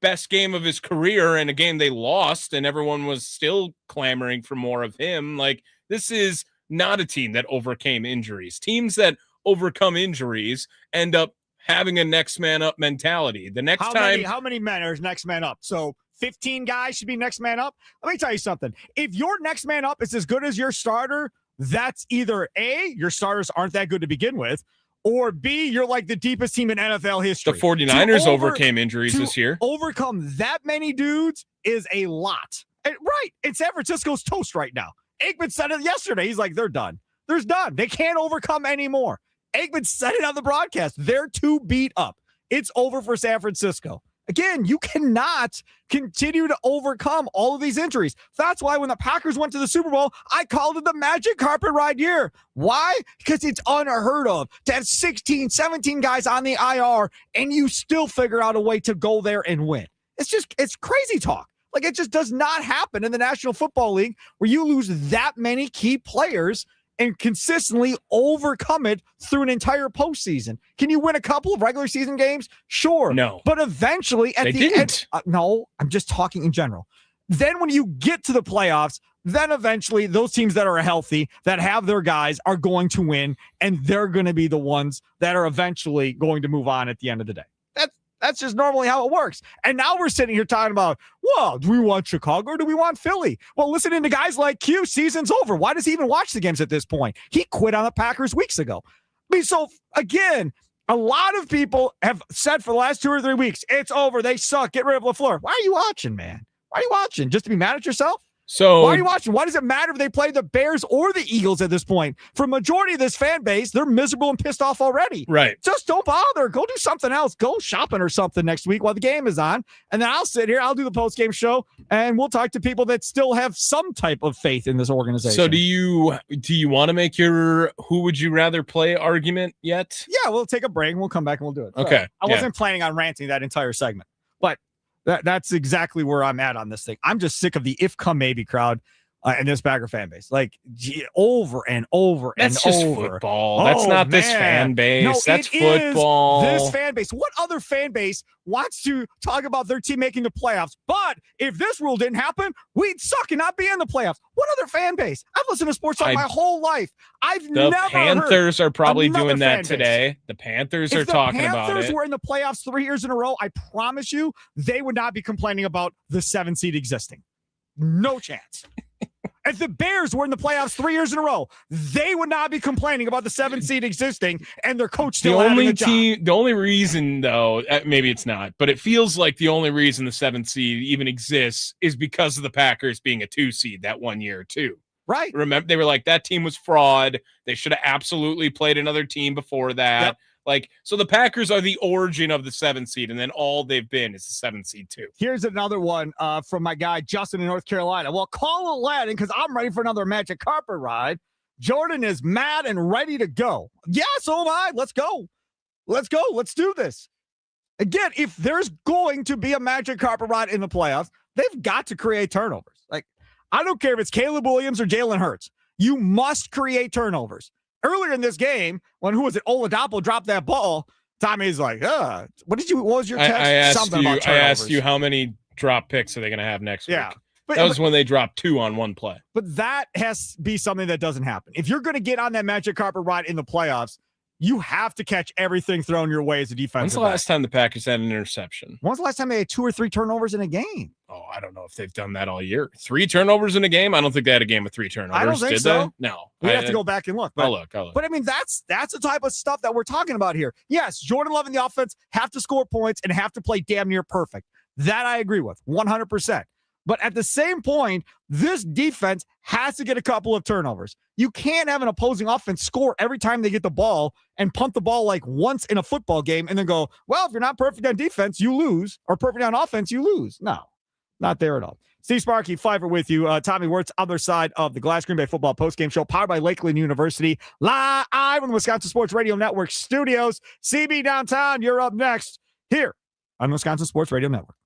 best game of his career in a game they lost, and everyone was still clamoring for more of him. Like, this is not a team that overcame injuries. Teams that overcome injuries end up having a next man up mentality. The next how many men are next man up? So 15 guys should be next man up. Let me tell you something. If your next man up is as good as your starter, that's either A, your starters aren't that good to begin with, or B, you're like the deepest team in NFL history. The 49ers overcame injuries this year. Overcome that many dudes is a lot. Right. And San Francisco's toast right now. Aikman said it yesterday. He's like, they're done. They're done. They can't overcome anymore. Aikman said it on the broadcast. They're too beat up. It's over for San Francisco. Again, you cannot continue to overcome all of these injuries. That's why when the Packers went to the Super Bowl, I called it the magic carpet ride year. Why? Because it's unheard of to have 16, 17 guys on the IR and you still figure out a way to go there and win. It's crazy talk. Like, it just does not happen in the National Football League where you lose that many key players and consistently overcome it through an entire postseason. Can you win a couple of regular season games? Sure. No. But eventually at the end, no, I'm just talking in general. Then when you get to the playoffs, then eventually those teams that are healthy, that have their guys, are going to win, and they're going to be the ones that are eventually going to move on at the end of the day. That's just normally how it works. And now we're sitting here talking about, well, do we want Chicago or do we want Philly? Well, listening to guys like Q, season's over. Why does he even watch the games at this point? He quit on the Packers weeks ago. I mean, so again, a lot of people have said for the last 2 or 3 weeks, it's over. They suck. Get rid of LaFleur. Why are you watching, man? Why are you watching? Just to be mad at yourself? So why are you watching? Why does it matter if they play the Bears or the Eagles at this point? For a majority of this fan base, they're miserable and pissed off already. Right. Just don't bother. Go do something else. Go shopping or something next week while the game is on. And then I'll sit here. I'll do the post-game show, and we'll talk to people that still have some type of faith in this organization. So do you want to make your who would you rather play argument yet? Yeah, we'll take a break, and we'll come back, and we'll do it. Okay. So I wasn't planning on ranting that entire segment, but that's exactly where I'm at on this thing. I'm just sick of the if-come-maybe crowd. And this Packer fan base, like, over and over and over. That's just football. That's not this fan base. No, that's football. This fan base. What other fan base wants to talk about their team making the playoffs? But if this rule didn't happen, we'd suck and not be in the playoffs. What other fan base? I've listened to sports talk my whole life. The Panthers are probably doing that today. The Panthers are talking about it. If the Panthers were in the playoffs 3 years in a row, I promise you, they would not be complaining about the 7 seed existing. No chance. If the Bears were in the playoffs 3 years in a row, they would not be complaining about the 7 seed existing and their coach still having a job. The only reason, though, maybe it's not, but it feels like the only reason the 7th seed even exists is because of the Packers being a 2 seed that 1 year, too. Right. Remember, they were like, that team was fraud. They should have absolutely played another team before that. Yep. Like, so the Packers are the origin of the 7th seed, and then all they've been is the 7th seed too. Here's another one from my guy Justin in North Carolina. Well, call Aladdin because I'm ready for another magic carpet ride. Jordan is mad and ready to go. Yeah, so am I. Let's go. Let's go. Let's do this. Again, if there's going to be a magic carpet ride in the playoffs, they've got to create turnovers. Like, I don't care if it's Caleb Williams or Jalen Hurts. You must create turnovers. Earlier in this game, when Oladapo dropped that ball, Tommy's like, what was your text? I asked Something you. about turnovers. I asked you how many drop picks are they going to have next week? But, that was when they dropped 2 on one play. But that has to be something that doesn't happen. If you're going to get on that magic carpet ride in the playoffs, you have to catch everything thrown your way as a defensive When's the last time the Packers had an interception? When's the last time they had 2 or 3 turnovers in a game? Oh, I don't know if they've done that all year. 3 turnovers in a game? I don't think they had a game with 3 turnovers. I don't think Did so. They? No. We have to go back and look. But, I'll look. But I mean, that's the type of stuff that we're talking about here. Yes, Jordan Love and the offense have to score points and have to play damn near perfect. That I agree with 100%. But at the same point, this defense has to get a couple of turnovers. You can't have an opposing offense score every time they get the ball and punt the ball like once in a football game and then go, well, if you're not perfect on defense, you lose, or perfect on offense, you lose. No, not there at all. Steve Sparky, Pfeiffer with you. Tommy Wirtz, other side of the glass. Green Bay Football Postgame Show, powered by Lakeland University, live from the Wisconsin Sports Radio Network studios. CB Downtown, you're up next here on Wisconsin Sports Radio Network.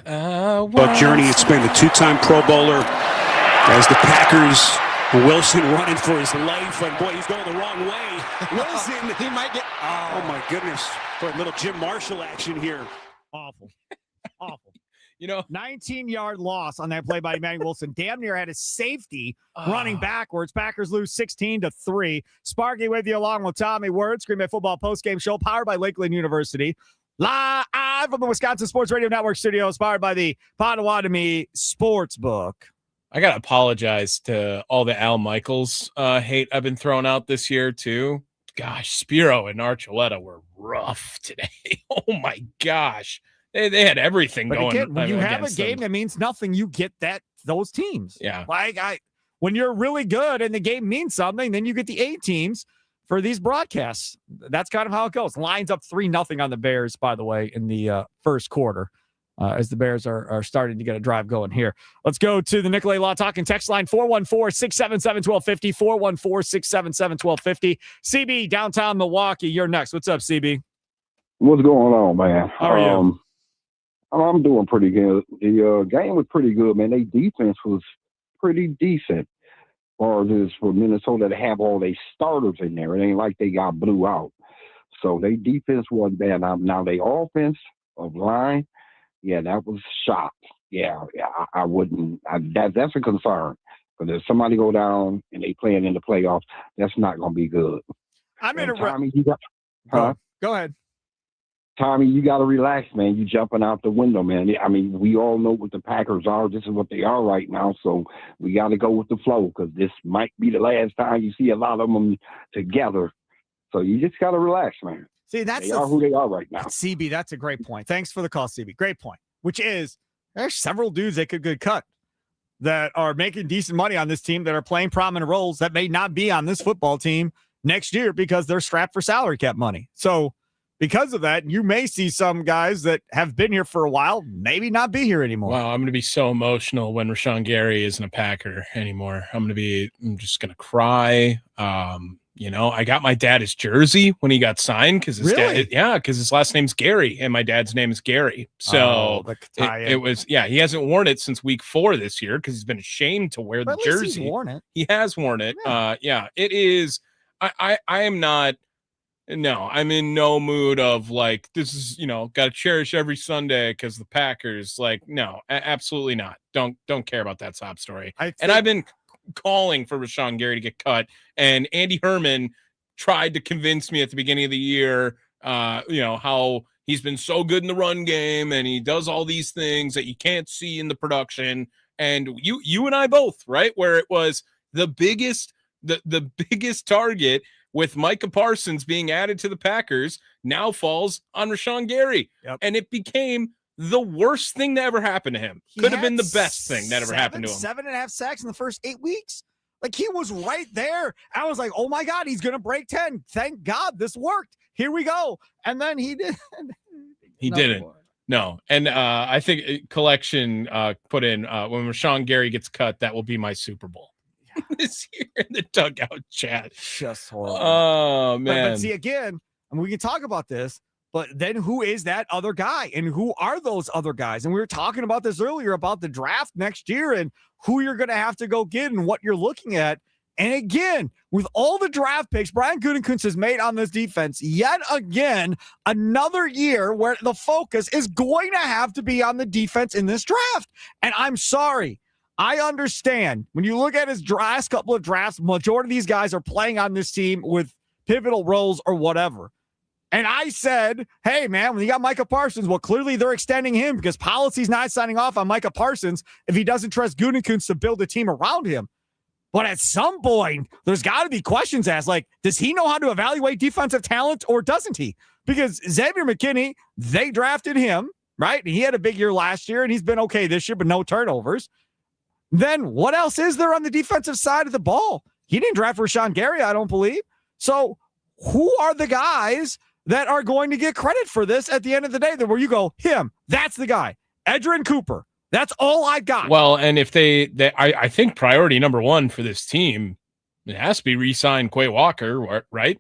Buck Journey had been the 2-time Pro Bowler as the Packers. Wilson running for his life, and boy, he's going the wrong way. Wilson, he might get. Oh my goodness! For a little Jim Marshall action here. Awful. 19-yard loss on that play by Emmanuel Wilson. Damn near had a safety running backwards. Packers lose 16-3. Sparky with you along with Tommy Words. Green Bay Football Postgame Show powered by Lakeland University. Live from the Wisconsin Sports Radio Network studios, powered by the Potawatomi Sportsbook. I got to apologize to all the Al Michaels hate I've been throwing out this year, too. Gosh, Spiro and Archuleta were rough today. Oh, my gosh. They had everything but going. Again, when you have a game that means nothing, you get those teams. Yeah. When you're really good and the game means something, then you get the A teams for these broadcasts. That's kind of how it goes. Lines up 3-0 on the Bears, by the way, in the first quarter. As the Bears are starting to get a drive going here. Let's go to the Nicolay Law Talking text line, 414-677-1250, 414-677-1250. CB, downtown Milwaukee, you're next. What's up, CB? What's going on, man? How are you? I'm doing pretty good. The game was pretty good, man. Their defense was pretty decent. Or just for Minnesota to have all their starters in there. It ain't like they got blew out. So their defense wasn't bad. Now their offense of line, yeah, that was shot. Yeah, I wouldn't. That's a concern. Because if somebody go down and they playing in the playoffs, that's not going to be good. I'm in Tommy, Go ahead. Tommy, you got to relax, man. You jumping out the window, man. I mean, we all know what the Packers are. This is what they are right now. So we got to go with the flow because this might be the last time you see a lot of them together. So you just got to relax, man. See, they are who they are right now. CB, that's a great point. Thanks for the call, CB. Great point. Which is, there's several dudes that could cut that are making decent money on this team that are playing prominent roles that may not be on this football team next year because they're strapped for salary cap money. So because of that, you may see some guys that have been here for a while maybe not be here anymore. Wow, I'm going to be so emotional when Rashawn Gary isn't a Packer anymore. I'm just going to cry. I got my dad his jersey when he got signed because his because his last name's Gary and my dad's name is Gary. So it was, he hasn't worn it since week 4 this year because he's been ashamed to wear the jersey. He's worn it. He has worn it. It is. I am not. No, I'm in no mood of like, this is, got to cherish every Sunday because the Packers, no, absolutely not. Don't care about that sob story. And I've been calling for Rashawn Gary to get cut, and Andy Herman tried to convince me at the beginning of the year, how he's been so good in the run game and he does all these things that you can't see in the production. And you and I both, right? Where it was the biggest target with Micah Parsons being added to the Packers now falls on Rashawn Gary. Yep. And it became the worst thing that ever happened to him. Could have been the best thing that ever happened to him. 7.5 sacks in the first 8 weeks. Like, he was right there. I was like, oh my God, he's going to break 10. Thank God this worked. Here we go. And then he did. He didn't. No. And I think Collection put in when Rashawn Gary gets cut, that will be my Super Bowl. This year in the dugout chat. Just horrible. Oh, man. But see, again, we can talk about this, but then who is that other guy? And who are those other guys? And we were talking about this earlier about the draft next year and who you're going to have to go get and what you're looking at. And again, with all the draft picks Brian Gutekunst has made on this defense, yet again, another year where the focus is going to have to be on the defense in this draft. And I'm sorry. I understand when you look at his last couple of drafts, majority of these guys are playing on this team with pivotal roles or whatever. And I said, hey, man, when you got Micah Parsons, well, clearly they're extending him because policy's not signing off on Micah Parsons if he doesn't trust Gutekunst to build a team around him. But at some point, there's got to be questions asked, like, does he know how to evaluate defensive talent or doesn't he? Because Xavier McKinney, they drafted him, right? He had a big year last year, and he's been okay this year, but no turnovers. Then what else is there on the defensive side of the ball? He didn't draft Rashawn Gary, I don't believe. So who are the guys that are going to get credit for this at the end of the day? Where you go, him, that's the guy. Edgerrin Cooper, that's all I got. Well, and if I think priority number 1 for this team, it has to be re-sign Quay Walker, right?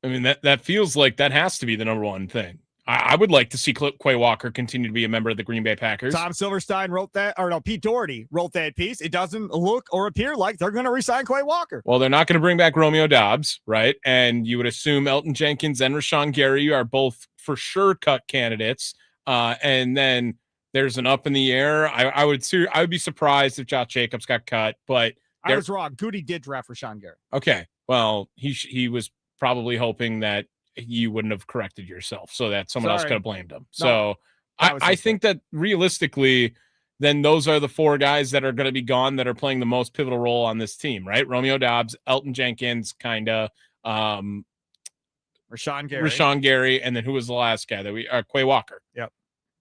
I mean, that feels like that has to be the number 1 thing. I would like to see Quay Walker continue to be a member of the Green Bay Packers. Tom Silverstein wrote that, or no, Pete Doherty wrote that piece. It doesn't look or appear like they're going to re-sign Quay Walker. Well, they're not going to bring back Romeo Doubs, right? And you would assume Elton Jenkins and Rashawn Gary are both for sure cut candidates. And then there's an up in the air. I would be surprised if Josh Jacobs got cut, but I was wrong. Goody did draft Rashawn Gary. Okay. Well, he was probably hoping that you wouldn't have corrected yourself so that someone else could have blamed him. So I think that realistically, then those are the four guys that are going to be gone that are playing the most pivotal role on this team, right? Romeo Doubs, Elton Jenkins, Rashawn Gary, and then who was the last guy that Quay Walker. Yep.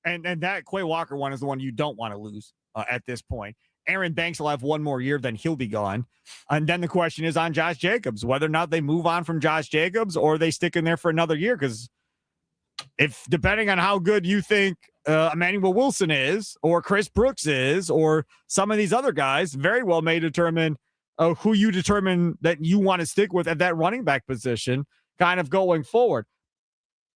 And that Quay Walker one is the one you don't want to lose at this point. Aaron Banks will have one more year, then he'll be gone. And then the question is on Josh Jacobs, whether or not they move on from Josh Jacobs or they stick in there for another year. Because if depending on how good you think Emmanuel Wilson is or Chris Brooks is or some of these other guys, very well may determine who you determine that you want to stick with at that running back position kind of going forward.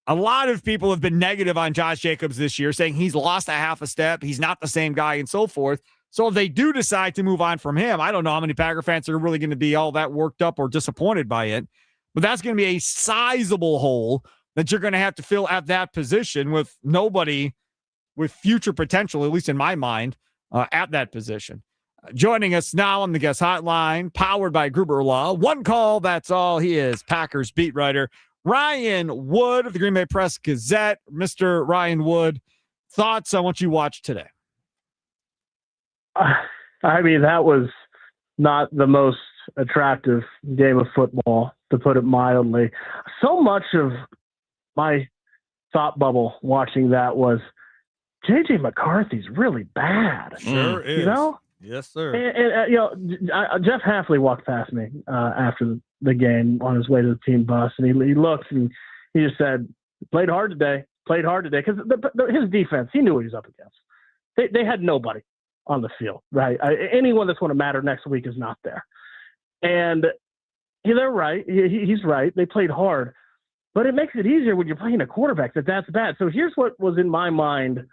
A lot of people have been negative on Josh Jacobs this year, saying he's lost a half a step, he's not the same guy, and so forth. So if they do decide to move on from him, I don't know how many Packer fans are really going to be all that worked up or disappointed by it, but that's going to be a sizable hole that you're going to have to fill at that position with nobody with future potential, at least in my mind, at that position. Joining us now on the guest hotline, powered by Gruber Law. One call, that's all. He is Packers beat writer Ryan Wood of the Green Bay Press Gazette. Mr. Ryan Wood, thoughts on what you watched today? I mean, that was not the most attractive game of football, to put it mildly. So much of my thought bubble watching that was J.J. McCarthy's really bad. Sure is. You know? Yes, sir. And Jeff Hafley walked past me after the game on his way to the team bus, and he looked and he just said, played hard today, because his defense, he knew what he was up against. They had nobody on the field, right? Anyone that's going to matter next week is not there. And they're right. He's right. They played hard. But it makes it easier when you're playing a quarterback that's bad. So here's what was in my mind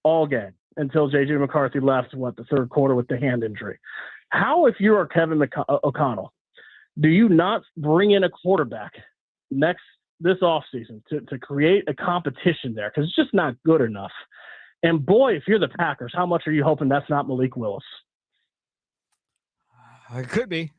all game until J.J. McCarthy left, the third quarter with the hand injury. How, if you are Kevin O'Connell, do you not bring in a quarterback this offseason to create a competition there? Because it's just not good enough. And boy, if you're the Packers, how much are you hoping that's not Malik Willis? It could be.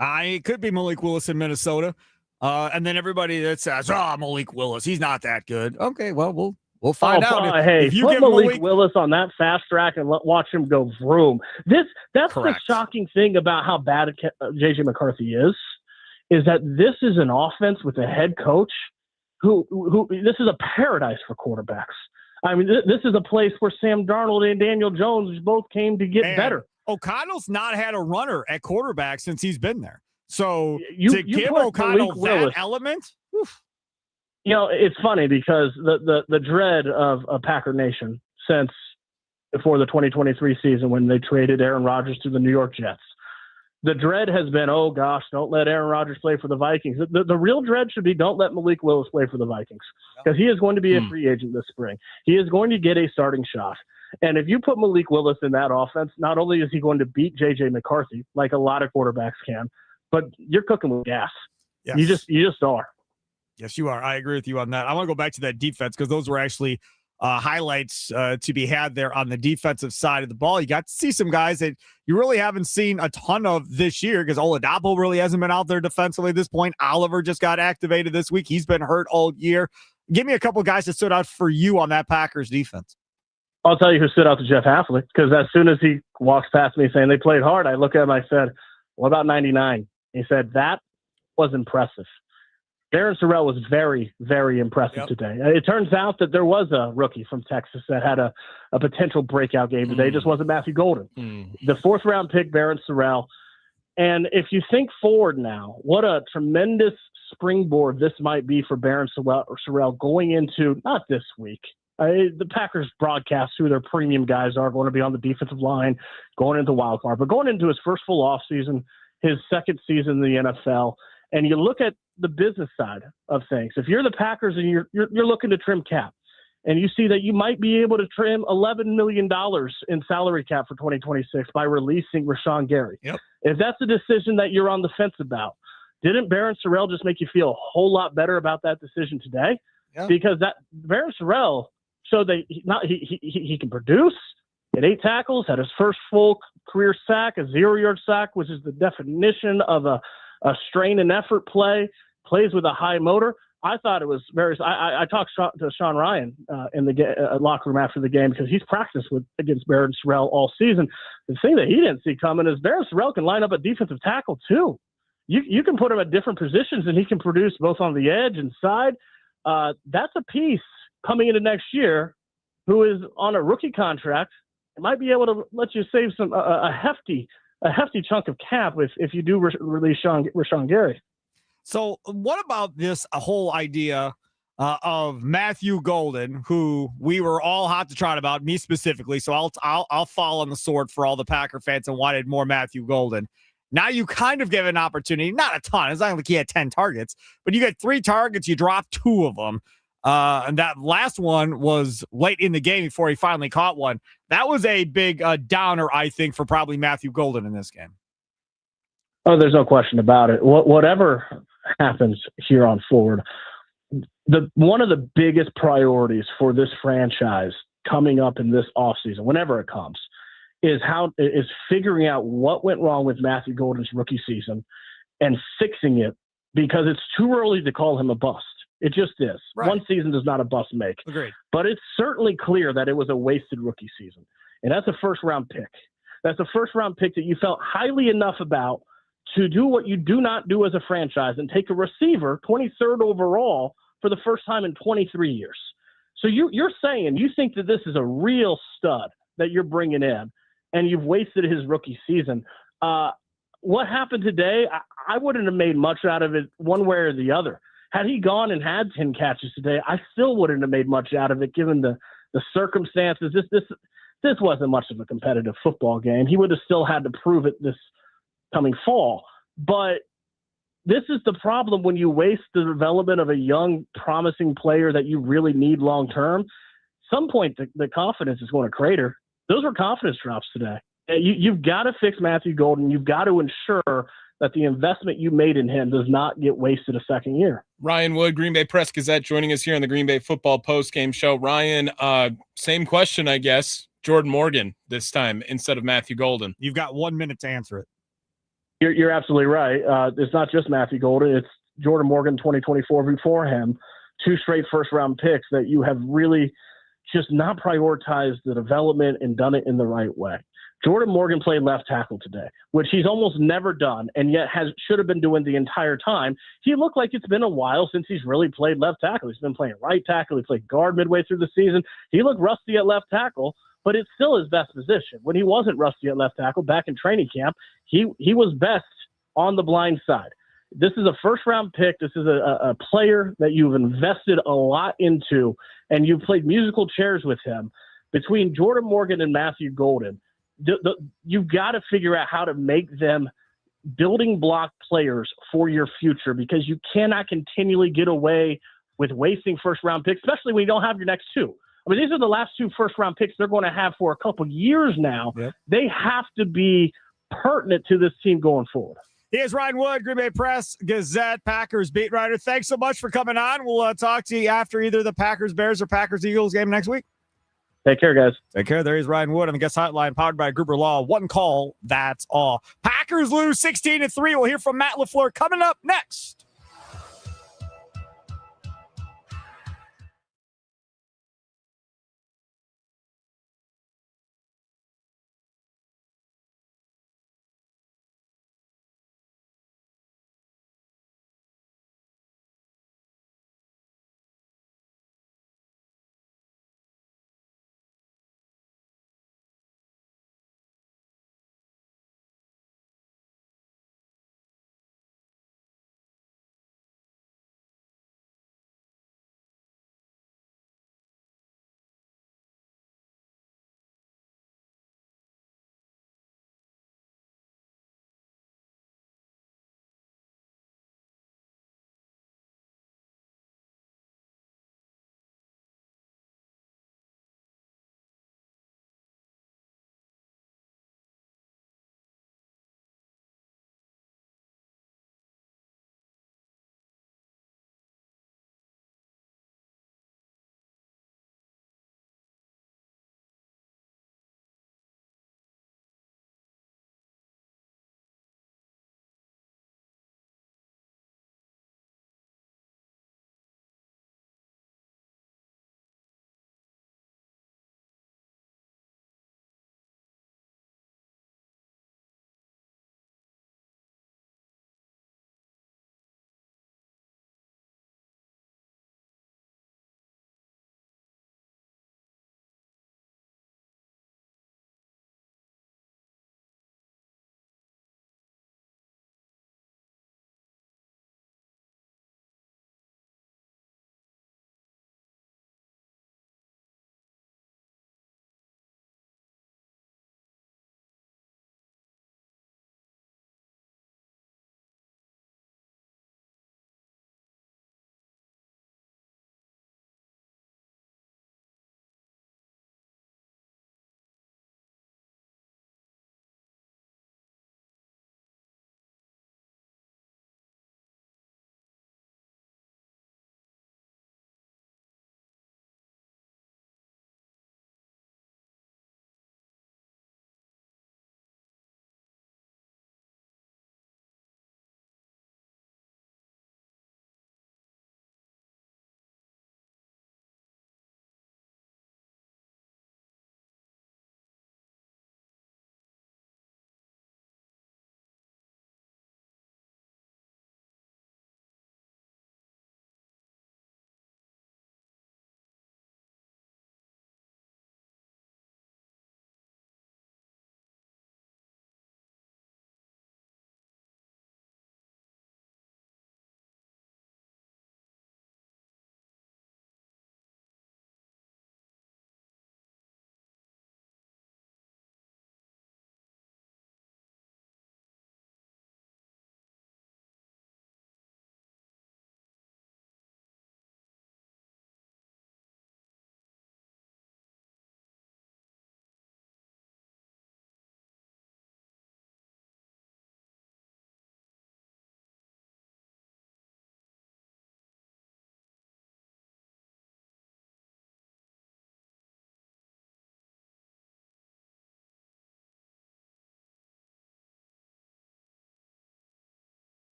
It could be Malik Willis in Minnesota. And then everybody that says, Malik Willis, he's not that good. Okay, well, we'll find out. If you put Malik Willis on that fast track and watch him go vroom. That's correct. The shocking thing about how bad J.J. McCarthy is that this is an offense with a head coach who this is a paradise for quarterbacks. I mean, this is a place where Sam Darnold and Daniel Jones both came to get better. O'Connell's not had a runner at quarterback since he's been there. So you give O'Connell that element, oof. You know, it's funny because the dread of Packer Nation since before the 2023 season when they traded Aaron Rodgers to the New York Jets, the dread has been, oh gosh, don't let Aaron Rodgers play for the Vikings. The real dread should be don't let Malik Willis play for the Vikings because he is going to be a free agent this spring. He is going to get a starting shot. And if you put Malik Willis in that offense, not only is he going to beat J.J. McCarthy, like a lot of quarterbacks can, but you're cooking with gas. Yes. You just are. Yes, you are. I agree with you on that. I want to go back to that defense because those were actually highlights to be had there on the defensive side of the ball. You got to see some guys that you really haven't seen a ton of this year because Oladapo really hasn't been out there defensively at this point. Oliver just got activated this week. He's been hurt all year. Give me a couple of guys that stood out for you on that Packers defense. I'll tell you who stood out to Jeff Hafley because as soon as he walks past me saying they played hard, I look at him, I said, what about 99? He said, that was impressive. Darren Sorrell was very, very impressive today. It turns out that there was a rookie from Texas that had a potential breakout game today. It just wasn't Matthew Golden. The fourth-round pick, Darren Sorrell. And if you think forward now, what a tremendous springboard this might be for Darren Sorrell going into, not this week, the Packers broadcast who their premium guys are going to be on the defensive line, going into wild card, but going into his first full offseason, his second season in the NFL, and you look at the business side of things. If you're the Packers and you're looking to trim cap, and you see that you might be able to trim $11 million in salary cap for 2026 by releasing Rashawn Gary. Yep. If that's a decision that you're on the fence about, didn't Barron Sorrell just make you feel a whole lot better about that decision today? Yeah. Because that Barron Sorrell showed that he can produce, had 8 tackles, had his first full career sack, a 0-yard sack, which is the definition of a strain and effort play, plays with a high motor. I thought it was very. I talked to Sean Ryan in the locker room after the game because he's practiced against Barron Sorrell all season. The thing that he didn't see coming is Barron Sorrell can line up a defensive tackle too. You can put him at different positions and he can produce both on the edge and side. That's a piece coming into next year who is on a rookie contract. It might be able to let you save a hefty chunk of cap if you do release Rashawn Gary. So what about this whole idea of Matthew Golden, who we were all hot to trot about, me specifically? So I'll fall on the sword for all the Packer fans and wanted more Matthew Golden. Now you kind of give an opportunity, not a ton. It's not like he had 10 targets, but you get 3 targets, you drop 2 of them. And that last one was late in the game before he finally caught one. That was a big downer, I think, for probably Matthew Golden in this game. Oh, there's no question about it. Whatever happens here on forward, one of the biggest priorities for this franchise coming up in this offseason, whenever it comes, is figuring out what went wrong with Matthew Golden's rookie season and fixing it, because it's too early to call him a bust. It just is. Right. One season does not a bust make. Agreed. But it's certainly clear that it was a wasted rookie season. And that's a first-round pick. That's a first-round pick that you felt highly enough about to do what you do not do as a franchise and take a receiver, 23rd overall, for the first time in 23 years. So you're saying you think that this is a real stud that you're bringing in, and you've wasted his rookie season. What happened today, I wouldn't have made much out of it one way or the other. Had he gone and had 10 catches today, I still wouldn't have made much out of it given the circumstances. This wasn't much of a competitive football game. He would have still had to prove it this coming fall. But this is the problem when you waste the development of a young, promising player that you really need long-term. Some point, the confidence is going to crater. Those were confidence drops today. You've got to fix Matthew Golden. You've got to ensure that the investment you made in him does not get wasted a second year. Ryan Wood, Green Bay Press Gazette, joining us here on the Green Bay Football Postgame Show. Ryan, same question, I guess. Jordan Morgan this time instead of Matthew Golden. You've got 1 minute to answer it. You're absolutely right. It's not just Matthew Golden. It's Jordan Morgan 2024 before him. 2 straight first-round picks that you have really just not prioritized the development and done it in the right way. Jordan Morgan played left tackle today, which he's almost never done, and yet should have been doing the entire time. He looked like it's been a while since he's really played left tackle. He's been playing right tackle. He played guard midway through the season. He looked rusty at left tackle, but it's still his best position. When he wasn't rusty at left tackle back in training camp, he was best on the blind side. This is a first-round pick. This is a player that you've invested a lot into, and you've played musical chairs with him. Between Jordan Morgan and Matthew Golden, you've got to figure out how to make them building block players for your future, because you cannot continually get away with wasting first-round picks, especially when you don't have your next 2. I mean, these are the last 2 first-round picks they're going to have for a couple years now. Yep. They have to be pertinent to this team going forward. Here's Ryan Wood, Green Bay Press Gazette, Packers beat writer. Thanks so much for coming on. We'll talk to you after either the Packers-Bears or Packers-Eagles game next week. Take care, guys. Take care. There is Ryan Wood on the guest hotline, powered by Gruber Law. One call, that's all. Packers lose 16-3. We'll hear from Matt LaFleur coming up next.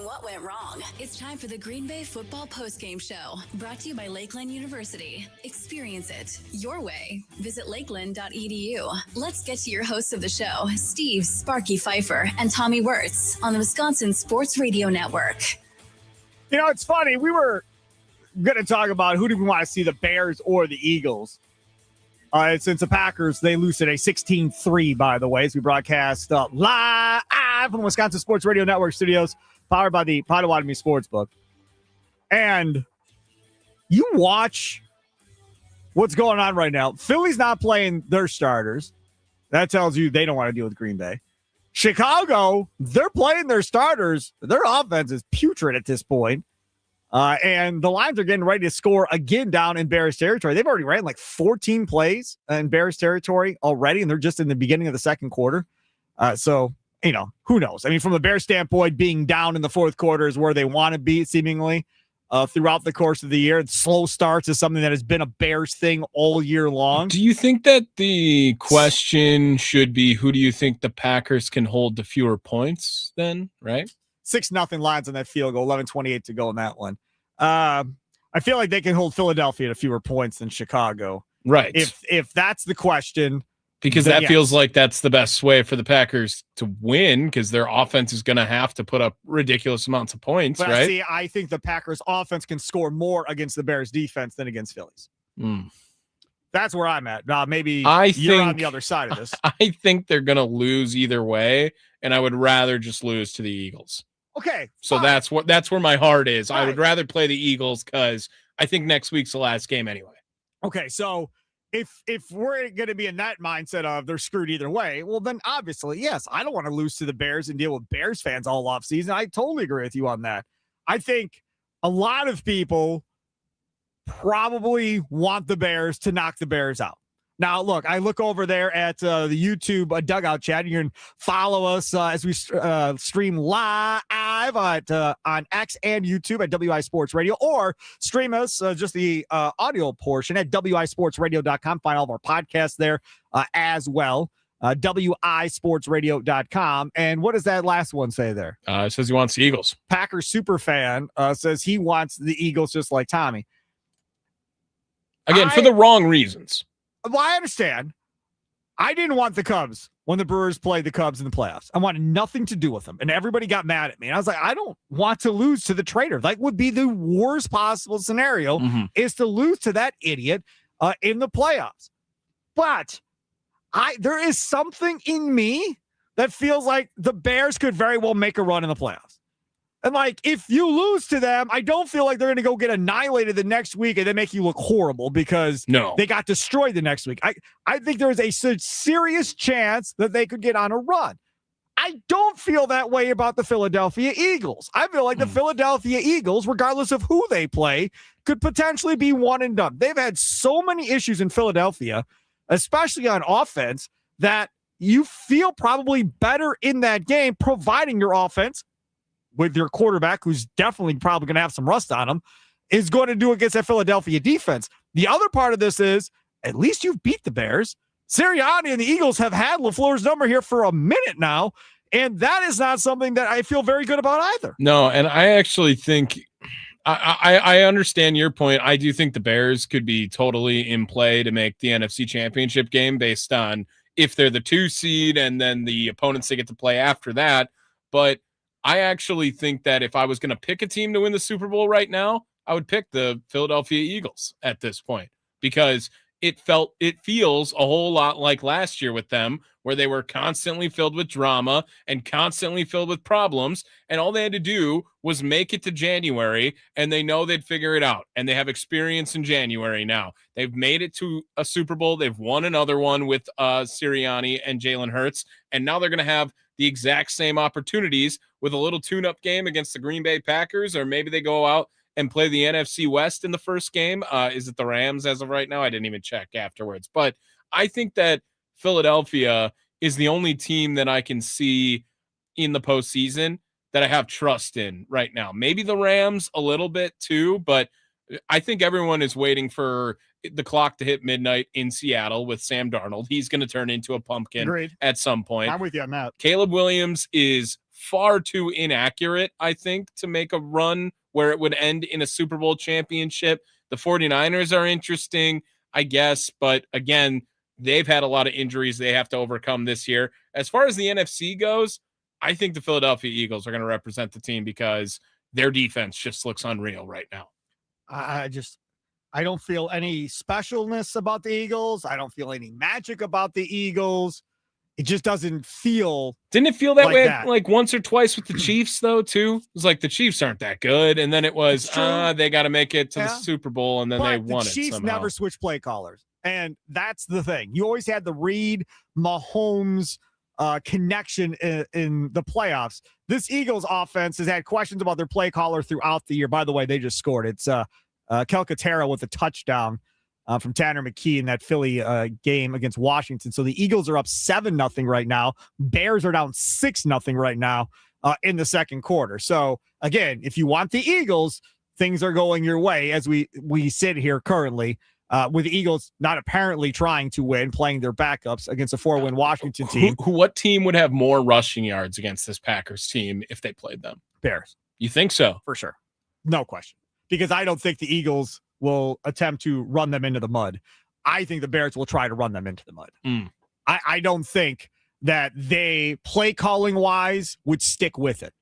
what went wrong. It's time for the Green Bay Football Postgame Show, brought to you by Lakeland University. Experience it your way. Visit lakeland.edu. Let's get to your hosts of the show, Steve Sparky Pfeiffer and Tommy Wirtz, on the Wisconsin Sports Radio Network. You know, it's funny. We were going to talk about who do we want to see, the Bears or the Eagles. Since the Packers, they lose today 16-3, by the way, as we broadcast live from the Wisconsin Sports Radio Network studios, powered by the Potawatomi Sportsbook. And you watch what's going on right now. Philly's not playing their starters. That tells you they don't want to deal with Green Bay. Chicago, they're playing their starters. Their offense is putrid at this point. And the Lions are getting ready to score again down in Bears territory. They've already ran like 14 plays in Bears territory already, and they're just in the beginning of the second quarter. So, you know, who knows? I mean, from a Bears standpoint, being down in the fourth quarter is where they want to be, seemingly, throughout the course of the year. Slow starts is something that has been a Bears thing all year long. Do you think that the question should be, who do you think the Packers can hold to fewer points then, right? 6-0 Lions on that field goal, 11:28 to go in that one. I feel like they can hold Philadelphia to fewer points than Chicago. Right. If that's the question. Because that feels like that's the best way for the Packers to win, because their offense is going to have to put up ridiculous amounts of points, but right? See, I think the Packers offense can score more against the Bears defense than against Phillies. That's where I'm at. Maybe you're on the other side of this. I think they're going to lose either way, and I would rather just lose to the Eagles. Okay. So that's where my heart is. All I would rather play the Eagles because I think next week's the last game anyway. Okay, so if we're going to be in that mindset of they're screwed either way, well, then obviously, yes, I don't want to lose to the Bears and deal with Bears fans all offseason. I totally agree with you on that. I think a lot of people probably want the Bears to knock the Bears out. Now, look, I look over there at the YouTube dugout chat. You can follow us as we stream live on X and YouTube at WI Sports Radio, or stream us just the audio portion at wisportsradio.com. Find all of our podcasts there as well. wisportsradio.com. And what does that last one say there? It says he wants the Eagles. Packers superfan says he wants the Eagles just like Tommy. Again, for the wrong reasons. Well, I understand. I didn't want the Cubs when the Brewers played the Cubs in the playoffs. I wanted nothing to do with them. And everybody got mad at me. And I was like, I don't want to lose to the traitor. That would be the worst possible scenario, is to lose to that idiot in the playoffs. But there is something in me that feels like the Bears could very well make a run in the playoffs. And, like, if you lose to them, I don't feel like they're going to go get annihilated the next week and then make you look horrible because they got destroyed the next week. I think there is a serious chance that they could get on a run. I don't feel that way about the Philadelphia Eagles. I feel like the Philadelphia Eagles, regardless of who they play, could potentially be one and done. They've had so many issues in Philadelphia, especially on offense, that you feel probably better in that game, providing your offense, with your quarterback, who's definitely probably going to have some rust on him, is going to do against that Philadelphia defense. The other part of this is, at least you've beat the Bears. Sirianni and the Eagles have had LaFleur's number here for a minute now, and that is not something that I feel very good about either. No, and I actually think I understand your point. I do think the Bears could be totally in play to make the NFC Championship game based on if they're the 2 seed and then the opponents they get to play after that. But I actually think that if I was going to pick a team to win the Super Bowl right now, I would pick the Philadelphia Eagles at this point, because it feels a whole lot like last year with them, where they were constantly filled with drama and constantly filled with problems. And all they had to do was make it to January, and they know they'd figure it out. And they have experience in January now. They've made it to a Super Bowl. They've won another one with Sirianni and Jalen Hurts. And now they're going to have the exact same opportunities with a little tune-up game against the Green Bay Packers, or maybe they go out and play the NFC West in the first game. Is it the Rams as of right now? I didn't even check afterwards. But I think that Philadelphia is the only team that I can see in the postseason that I have trust in right now. Maybe the Rams a little bit too, but I think everyone is waiting for the clock to hit midnight in Seattle with Sam Darnold. He's going to turn into a pumpkin at some point. I'm with you on that. Caleb Williams is far too inaccurate, I think, to make a run where it would end in a Super Bowl championship. The 49ers are interesting, I guess, but again, they've had a lot of injuries they have to overcome this year. As far as the NFC goes, I think the Philadelphia Eagles are going to represent the team because their defense just looks unreal right now. I don't feel any specialness about the Eagles. I don't feel any magic about the Eagles. It just doesn't feel. Didn't it feel that like way that. like once or twice with the Chiefs, though, too? It was like the Chiefs aren't that good. And then it was, they got to make it to the Super Bowl, and then they won it. The Chiefs somehow. never switch play callers. And that's the thing. You always had the Reed Mahomes connection in the playoffs. This Eagles offense has had questions about their play caller throughout the year. By the way, they just scored. It's Calcaterra with a touchdown from Tanner McKee in that Philly game against Washington. So the Eagles are up 7-0 right now. Bears are down 6-0 right now in the second quarter. So again, if you want the Eagles, things are going your way as we sit here currently. With the Eagles not apparently trying to win, playing their backups against a 4-win Washington team. What team would have more rushing yards against this Packers team if they played them? Bears. You think so? For sure. No question. Because I don't think the Eagles will attempt to run them into the mud. I think the Bears will try to run them into the mud. I don't think that they, play calling wise, would stick with it.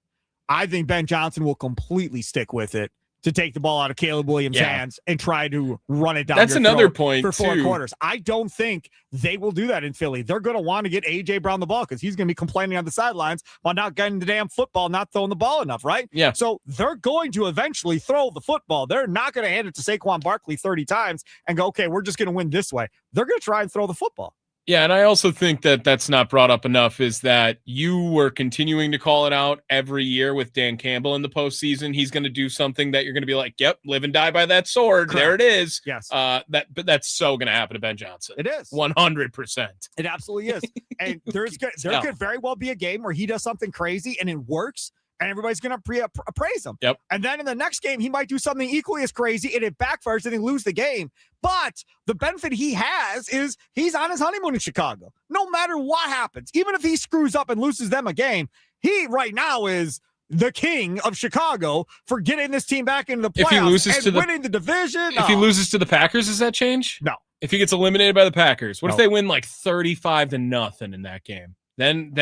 I think Ben Johnson will completely stick with it to take the ball out of Caleb Williams' hands and try to run it down. That's another point for 4 too. quarters. I don't think they will do that in Philly. They're going to want to get A.J. Brown the ball because he's going to be complaining on the sidelines about not getting the damn football, not throwing the ball enough, right? Yeah. So they're going to eventually throw the football. They're not going to hand it to Saquon Barkley 30 times and go, okay, we're just going to win this way. They're going to try and throw the football. Yeah, and I also think that that's not brought up enough is that you were continuing to call it out every year with Dan Campbell in the postseason. He's going to do something that you're going to be like, yep, live and die by that sword. Correct. There it is. Yes. But that's so going to happen to Ben Johnson. It is. 100%. It absolutely is. And there could very well be a game where he does something crazy and it works. And everybody's going to praise him. Yep. And then in the next game, he might do something equally as crazy and it backfires and they lose the game. But the benefit he has is he's on his honeymoon in Chicago. No matter what happens, even if he screws up and loses them a game, he right now is the king of Chicago for getting this team back into the playoffs If he loses and winning the division. If he loses to the Packers, does that change? No. If he gets eliminated by the Packers, what if they win like 35-0 in that game? Then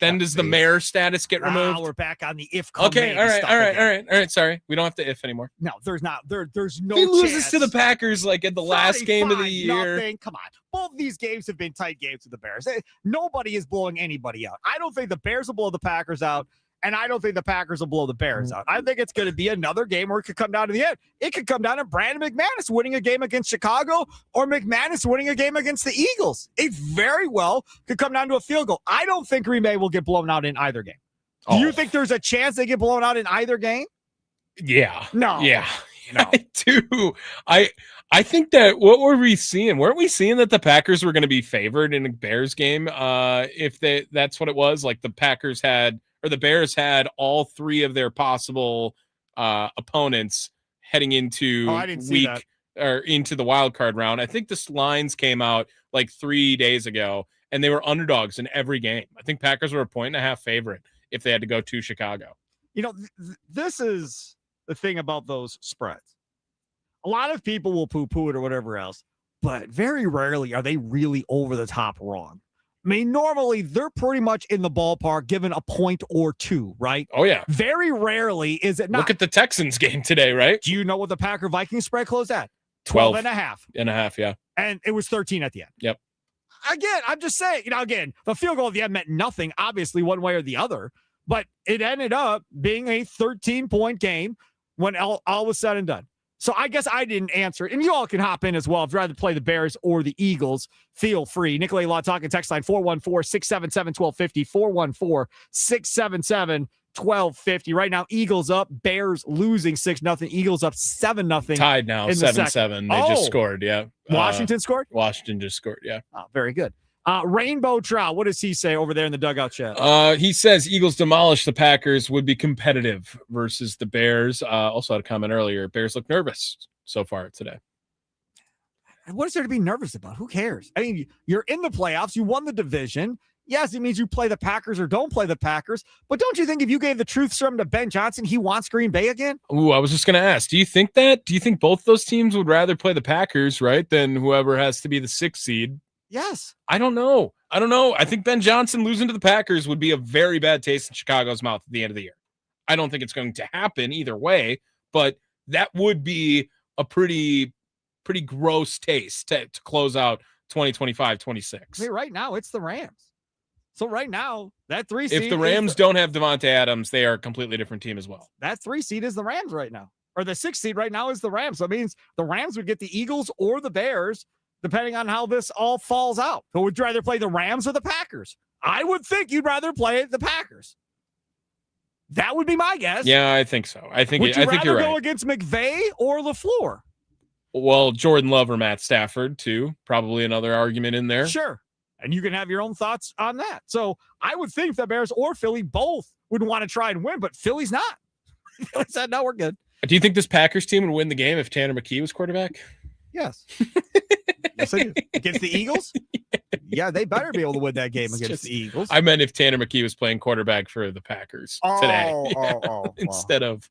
does the mayor status get removed? We're back on the if. Okay, all right. Sorry, we don't have to if anymore. No, there's not. There's no. If he loses chance. to the Packers like at the last game of the year. Nothing. Come on, both these games have been tight games with the Bears. Nobody is blowing anybody out. I don't think the Bears will blow the Packers out. And I don't think the Packers will blow the Bears out. I think it's going to be another game where it could come down to the end. It could come down to Brandon McManus winning a game against Chicago or McManus winning a game against the Eagles. It very well could come down to a field goal. I don't think Green Bay will get blown out in either game. Do you think there's a chance they get blown out in either game? Yeah. No. Yeah. No. I do. I think that what were we seeing? Weren't we seeing that the Packers were going to be favored in a Bears game? If that's what it was, like the Bears had all three of their possible opponents heading into into the wild card round. I think the lines came out like 3 days ago, and they were underdogs in every game. I think Packers were a 1.5 favorite if they had to go to Chicago. You know, this is the thing about those spreads. A lot of people will poo-poo it or whatever else, but very rarely are they really over the top wrong. I mean, normally they're pretty much in the ballpark given a point or two, right? Oh, yeah. Very rarely is it not. Look at the Texans game today, right? Do you know what the Packer-Vikings spread closed at? 12 and a half. Yeah. And it was 13 at the end. Yep. Again, I'm just saying, the field goal at the end meant nothing, obviously, one way or the other. But it ended up being a 13-point game when all was said and done. So I guess I didn't answer it. And you all can hop in as well. If you'd rather play the Bears or the Eagles, feel free. Nicolay Law talking text line 414-677-1250, 414-677-1250. Right now, Eagles up, Bears losing 6-0. Eagles up 7-0. Tied now, 7-7. They just scored, yeah. Washington scored? Washington just scored, yeah. Oh, very good. Rainbow Trout, what does he say over there in the dugout chat? He says Eagles demolish the Packers, would be competitive versus the Bears. Also had a comment earlier. Bears look nervous so far today. What is there to be nervous about? Who cares? I mean, you're in the playoffs. You won the division. Yes, it means you play the Packers or don't play the Packers. But don't you think if you gave the truth serum to Ben Johnson, he wants Green Bay again? Ooh, I was just going to ask, do you think that? Do you think both those teams would rather play the Packers, right, than whoever has to be the 6th seed? Yes. I don't know. I think Ben Johnson losing to the Packers would be a very bad taste in Chicago's mouth at the end of the year. I don't think it's going to happen either way, but that would be a pretty gross taste to close out 2025-26. I mean, right now, it's the Rams. So right now, that 3 seed. If the Rams don't have Devontae Adams, they are a completely different team as well. That 3 seed is the Rams right now. Or the 6 seed right now is the Rams. So it means the Rams would get the Eagles or the Bears, depending on how this all falls out. So would you rather play the Rams or the Packers? I would think you'd rather play the Packers. That would be my guess. Yeah, I think so. I think would you rather you're go right. against McVay or LaFleur? Well, Jordan Love or Matt Stafford, too. Probably another argument in there. Sure. And you can have your own thoughts on that. So I would think the Bears or Philly both would want to try and win, but Philly's not. Philly said, no, we're good. Do you think this Packers team would win the game if Tanner McKee was quarterback? Yes. Yes, I do. Against the Eagles? Yeah, they better be able to win that game against the Eagles. I meant if Tanner McKee was playing quarterback for the Packers today. Instead of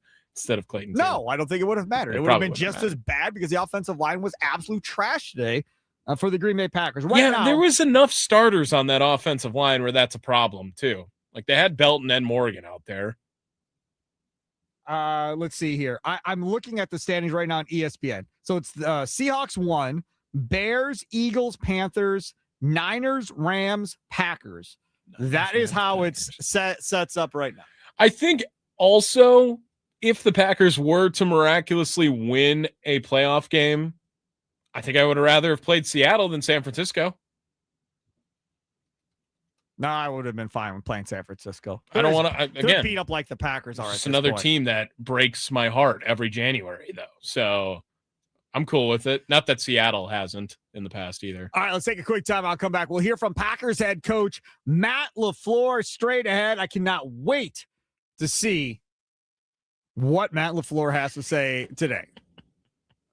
Clayton Taylor. No, I don't think it would have mattered. It would have been just as bad because the offensive line was absolute trash today for the Green Bay Packers. Right now, there was enough starters on that offensive line where that's a problem too. Like they had Belton and Morgan out there. Let's see here. I'm looking at the standings right now on ESPN. So it's Seahawks 1, Bears, Eagles, Panthers, Niners, Rams, Packers. That is how it's sets up right now. I think also if the Packers were to miraculously win a playoff game, I think I would rather have played Seattle than San Francisco. No, I would have been fine with playing San Francisco. I don't want to again beat up like the Packers are. It's another team that breaks my heart every January, though. So I'm cool with it. Not that Seattle hasn't in the past either. All right, let's take a quick time. I'll come back. We'll hear from Packers head coach Matt LaFleur straight ahead. I cannot wait to see what Matt LaFleur has to say today.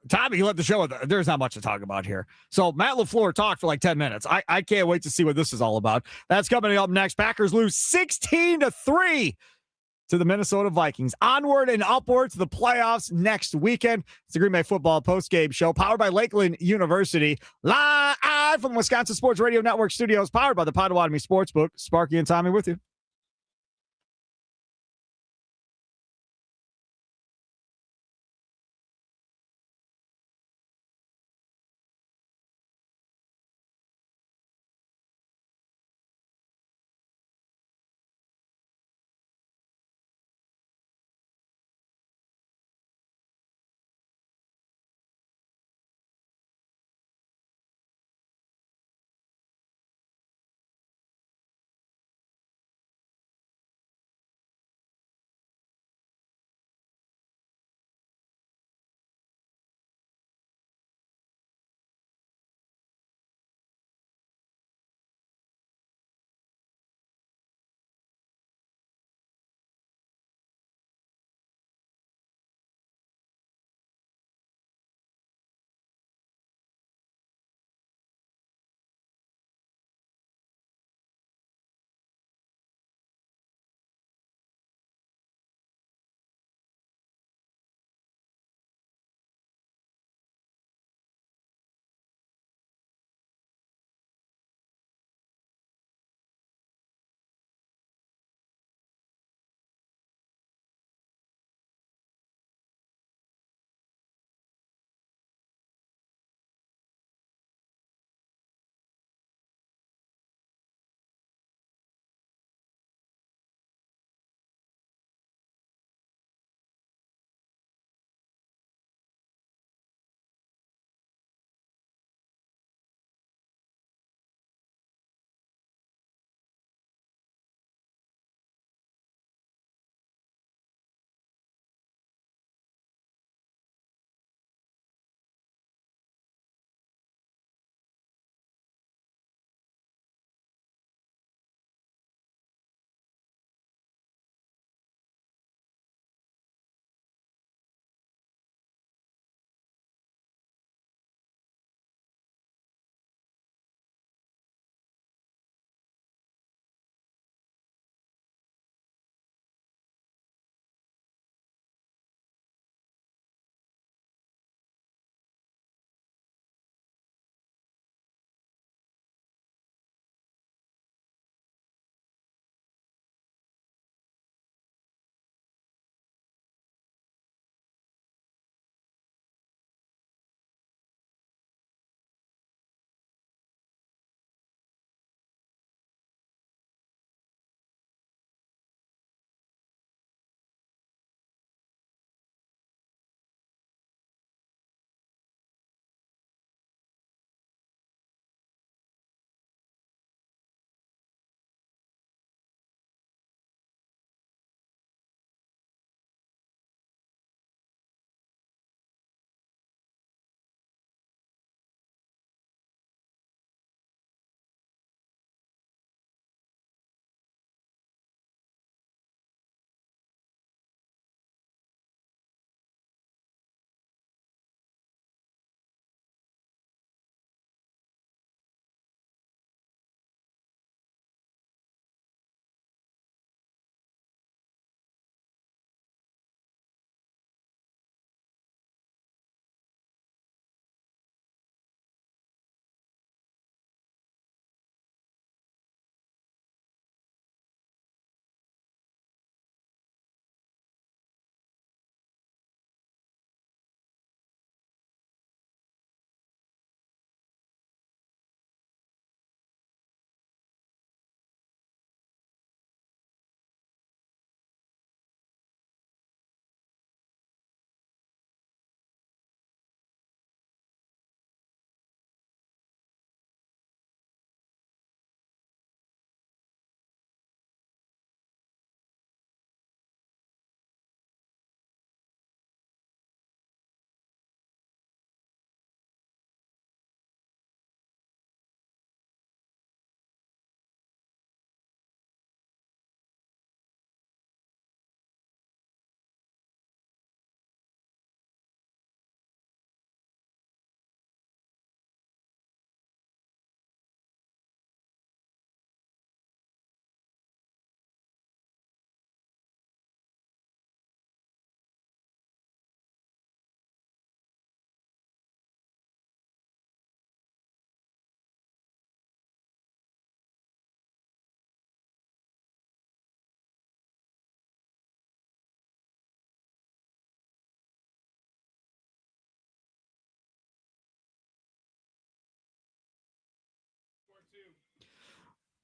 Tommy, you let the show. There's not much to talk about here. So Matt LaFleur talked for like 10 minutes. I can't wait to see what this is all about. That's coming up next. Packers lose 16-3 to the Minnesota Vikings. Onward and upward to the playoffs next weekend. It's the Green Bay Football Postgame Show powered by Lakeland University. Live from the Wisconsin Sports Radio Network studios, powered by the Potawatomi Sportsbook. Sparky and Tommy with you.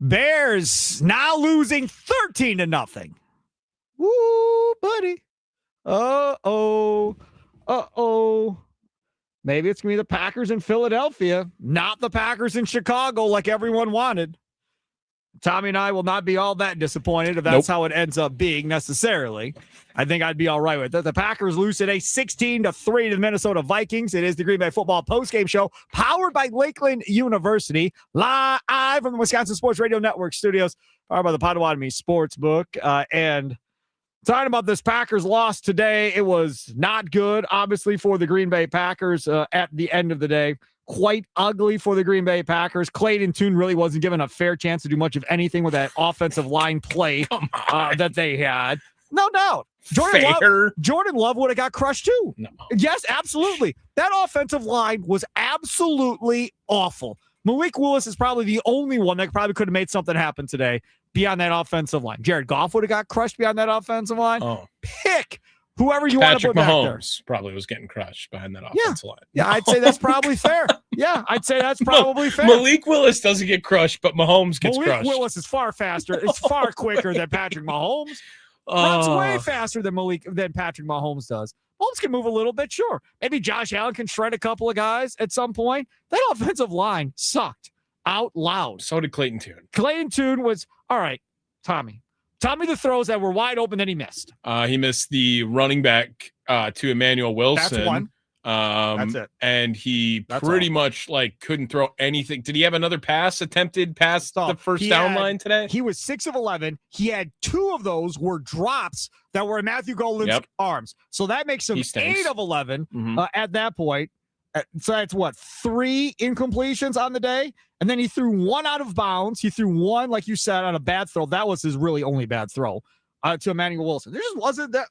Bears now losing 13-0. Woo, buddy. Uh-oh. Maybe it's going to be the Packers in Philadelphia, not the Packers in Chicago like everyone wanted. Tommy and I will not be all that disappointed if that's how it ends up being necessarily. I think I'd be all right with it. The Packers lose today 16-3 to the Minnesota Vikings. It is the Green Bay Football Postgame Show powered by Lakeland University, live from the Wisconsin Sports Radio Network studios, powered by the Potawatomi Sportsbook. And talking about this Packers loss today, it was not good, obviously, for the Green Bay Packers at the end of the day. Quite ugly for the Green Bay Packers. Clayton Tune really wasn't given a fair chance to do much of anything with that offensive line play that they had. No doubt. Jordan Love would have got crushed too. No. Yes, absolutely. That offensive line was absolutely awful. Malik Willis is probably the only one that probably could have made something happen today beyond that offensive line. Jared Goff would have got crushed beyond that offensive line. Pick whoever you want to put back there. Patrick Mahomes probably was getting crushed behind that offensive line. Yeah, I'd say that's probably fair. Yeah, I'd say that's probably fair. Malik Willis doesn't get crushed, but Mahomes gets crushed. Malik Willis is far faster. It's far quicker than Patrick Mahomes. Runs way faster than Patrick Mahomes does. Mahomes can move a little bit, sure. Maybe Josh Allen can shred a couple of guys at some point. That offensive line sucked out loud. So did Clayton Tune. Clayton Tune was, all right, Tommy. Tell me the throws that were wide open that he missed. He missed the running back to Emmanuel Wilson. That's one. That's it. And he pretty much couldn't throw anything. Did he have another pass attempted past the first down line today? He was 6 of 11. He had 2 of those were drops that were in Matthew Golden's arms. So that makes him 8 of 11 at that point. So that's 3 incompletions on the day. And then he threw 1 out of bounds. He threw 1, like you said, on a bad throw. That was his really only bad throw to Emmanuel Wilson. There just wasn't that.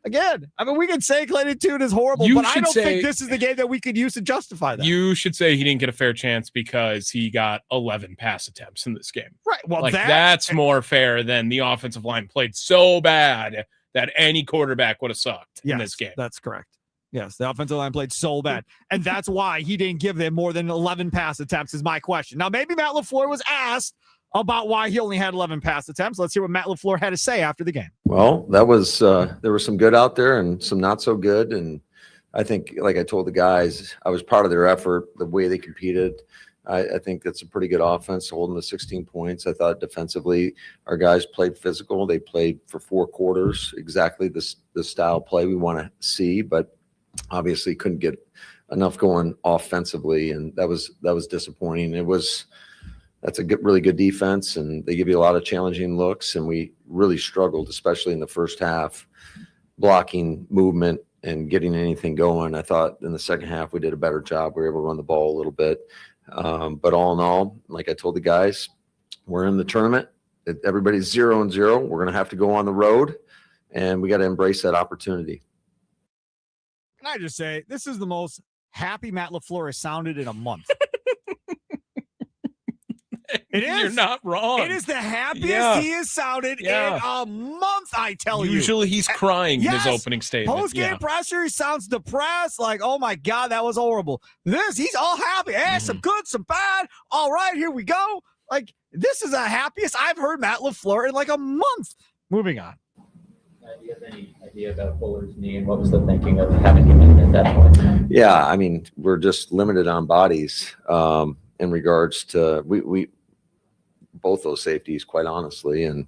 Again, I mean, we can say Clayton Tune is horrible, but I don't think this is the game that we could use to justify that. You should say he didn't get a fair chance because he got 11 pass attempts in this game. Right. Well, that's more fair than the offensive line played so bad that any quarterback would have sucked in this game. That's correct. Yes, the offensive line played so bad. And that's why he didn't give them more than 11 pass attempts is my question. Now, maybe Matt LaFleur was asked about why he only had 11 pass attempts. Let's hear what Matt LaFleur had to say after the game. Well, that was there was some good out there and some not so good. And I think, like I told the guys, I was proud of their effort, the way they competed. I think that's a pretty good offense, holding the 16 points. I thought defensively, our guys played physical. They played for 4 quarters, exactly the style of play we want to see, but obviously couldn't get enough going offensively, and that was disappointing. That's a really good defense, and they give you a lot of challenging looks, and we really struggled, especially in the first half, blocking movement and getting anything going. I thought in the second half we did a better job. We were able to run the ball a little bit, but all in all, like I told the guys, we're in the tournament. Everybody's 0-0. We're going to have to go on the road, and we got to embrace that opportunity. Can I just say, this is the most happy Matt LaFleur has sounded in a month. It is. You're not wrong. It is the happiest he has sounded in a month, I tell you. Usually he's crying in his opening statement. Post-game pressure, he sounds depressed, like, oh my God, that was horrible. He's all happy. Hey, some good, some bad. All right, here we go. Like, this is the happiest I've heard Matt LaFleur in like a month. Moving on. Do you have any idea about Fuller's knee and what was the thinking of having him in at that point? Yeah, I mean, we're just limited on bodies in regards to we both those safeties, quite honestly, and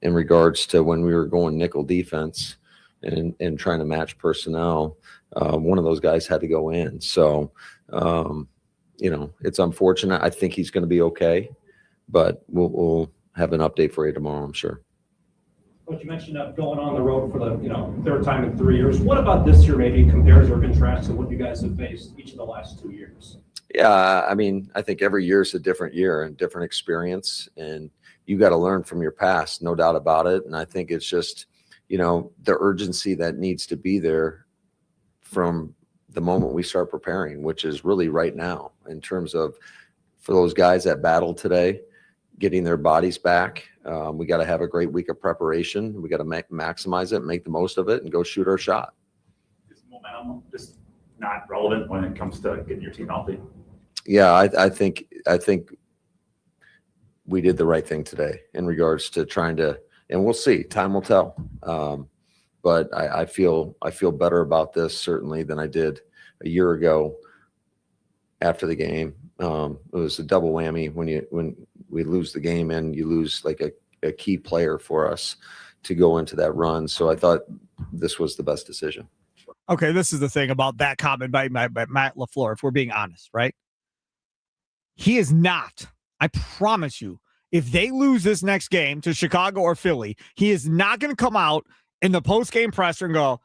in regards to when we were going nickel defense and trying to match personnel, one of those guys had to go in. So, it's unfortunate. I think he's going to be okay, but we'll have an update for you tomorrow, I'm sure. Coach, you mentioned going on the road for the 3rd time in 3 years. What about this year maybe compares or contrasts to what you guys have faced each of the last 2 years? Yeah, I mean, I think every year is a different year and different experience, and you got to learn from your past, no doubt about it. And I think it's just, the urgency that needs to be there from the moment we start preparing, which is really right now in terms of for those guys that battled today, getting their bodies back. We got to have a great week of preparation. We got to maximize it, make the most of it, and go shoot our shot. Is momentum just not relevant when it comes to getting your team healthy? Yeah, I think we did the right thing today in regards to trying to, and we'll see. Time will tell. But I feel better about this certainly than I did a year ago after the game. It was a double whammy when we lose the game and you lose like a key player for us to go into that run. So I thought this was the best decision. Okay, this is the thing about that comment by Matt LaFleur, if we're being honest, right? He is not, I promise you, if they lose this next game to Chicago or Philly, he is not going to come out in the post-game presser and go,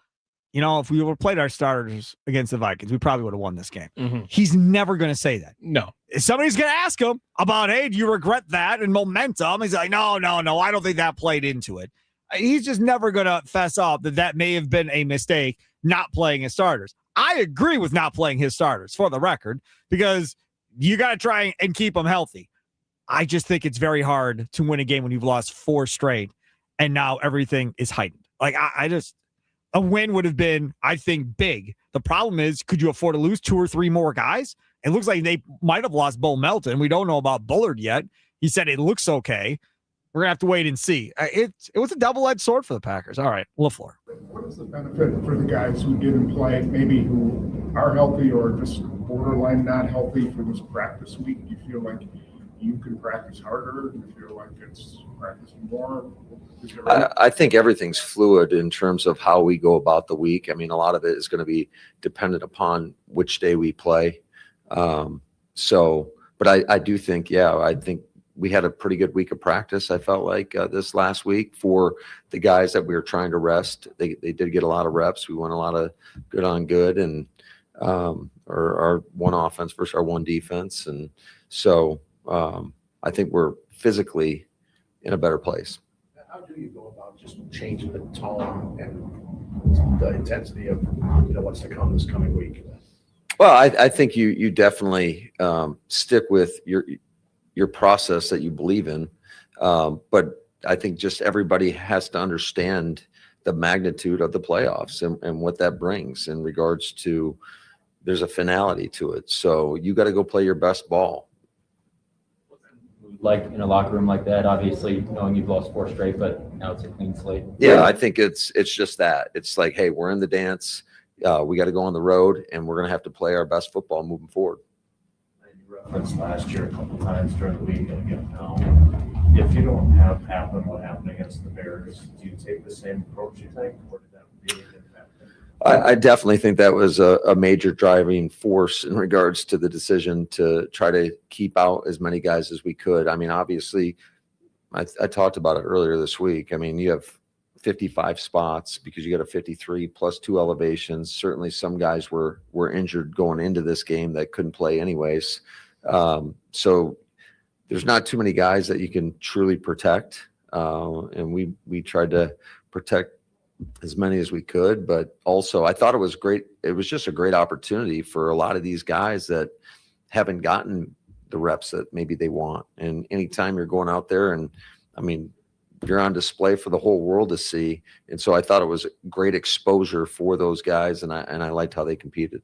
if we would have played our starters against the Vikings, we probably would have won this game. Mm-hmm. He's never going to say that. No. If somebody's going to ask him about, hey, do you regret that and momentum? He's like, no, I don't think that played into it. He's just never going to fess up that may have been a mistake not playing his starters. I agree with not playing his starters, for the record, because you got to try and keep them healthy. I just think it's very hard to win a game when you've lost 4 straight and now everything is heightened. Like, a win would have been, I think, big. The problem is, could you afford to lose 2 or 3 more guys? It looks like they might have lost Bo Melton. We don't know about Bullard yet. He said it looks okay. We're going to have to wait and see. It was a double-edged sword for the Packers. All right, LaFleur. What is the benefit for the guys who didn't play, maybe who are healthy or just borderline not healthy for this practice week? Do you feel like you can practice harder? Do you feel like it's practicing more? I think everything's fluid in terms of how we go about the week. I mean, a lot of it is going to be dependent upon which day we play. But I do think, I think we had a pretty good week of practice. I felt like this last week for the guys that we were trying to rest. They did get a lot of reps. We went a lot of good on good and our one offense versus our one defense. And so I think we're physically in a better place. How do you go about just changing the tone and the intensity of what's to come this coming week? Well, I think you definitely stick with your process that you believe in. But I think just everybody has to understand the magnitude of the playoffs and what that brings in regards to there's a finality to it. So you got to go play your best ball. Like in a locker room like that, obviously knowing you've lost 4 straight, but now it's a clean slate. Yeah, I think it's just that. It's like, hey, we're in the dance. We got to go on the road, and we're going to have to play our best football moving forward. You referenced last year a couple times during the week, and again now, if you don't have what happened against the Bears, do you take the same approach, you think, or did that really impact it? I definitely think that was a major driving force in regards to the decision to try to keep out as many guys as we could. I mean, obviously, I talked about it earlier this week. I mean, you have 55 spots because you got a 53 plus 2 elevations. Certainly some guys were injured going into this game that couldn't play anyways. So there's not too many guys that you can truly protect. And we tried to protect as many as we could, but also I thought it was great. It was just a great opportunity for a lot of these guys that haven't gotten the reps that maybe they want. And anytime you're going out there and I mean, you're on display for the whole world to see. And so I thought it was great exposure for those guys. And I liked how they competed.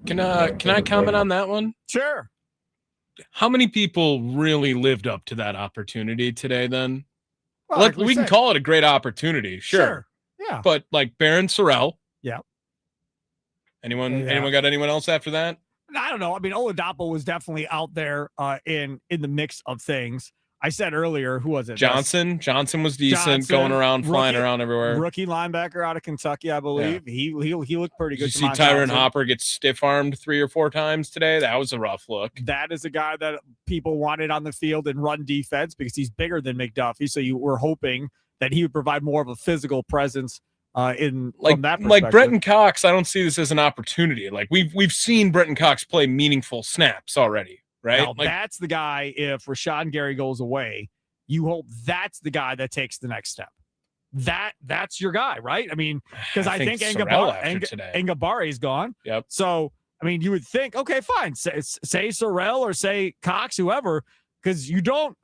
Can I comment on that one? Sure. How many people really lived up to that opportunity today then? Well, we can call it a great opportunity. Sure. Yeah. But like Baron Sorrell. Yeah. Anyone got anyone else after that? I don't know. I mean, Oladapo was definitely out there in the mix of things. I said earlier, who was it? Johnson was decent, going around, flying around everywhere. Rookie linebacker out of Kentucky, I believe. Yeah. He looked pretty good. Did you see Tyron Hopper get stiff-armed 3 or 4 times today? That was a rough look. That is a guy that people wanted on the field and run defense because he's bigger than McDuffie. So you were hoping that he would provide more of a physical presence from that perspective. Like Brenton Cox, I don't see this as an opportunity. Like we've seen Brenton Cox play meaningful snaps already. Right. Now, that's the guy. If Rashawn Gary goes away, you hope that's the guy that takes the next step. That's your guy, right? I mean, because I think Ngabare is gone. Yep. So, I mean, you would think, okay, fine. Say Sorrell or say Cox, whoever, because you don't.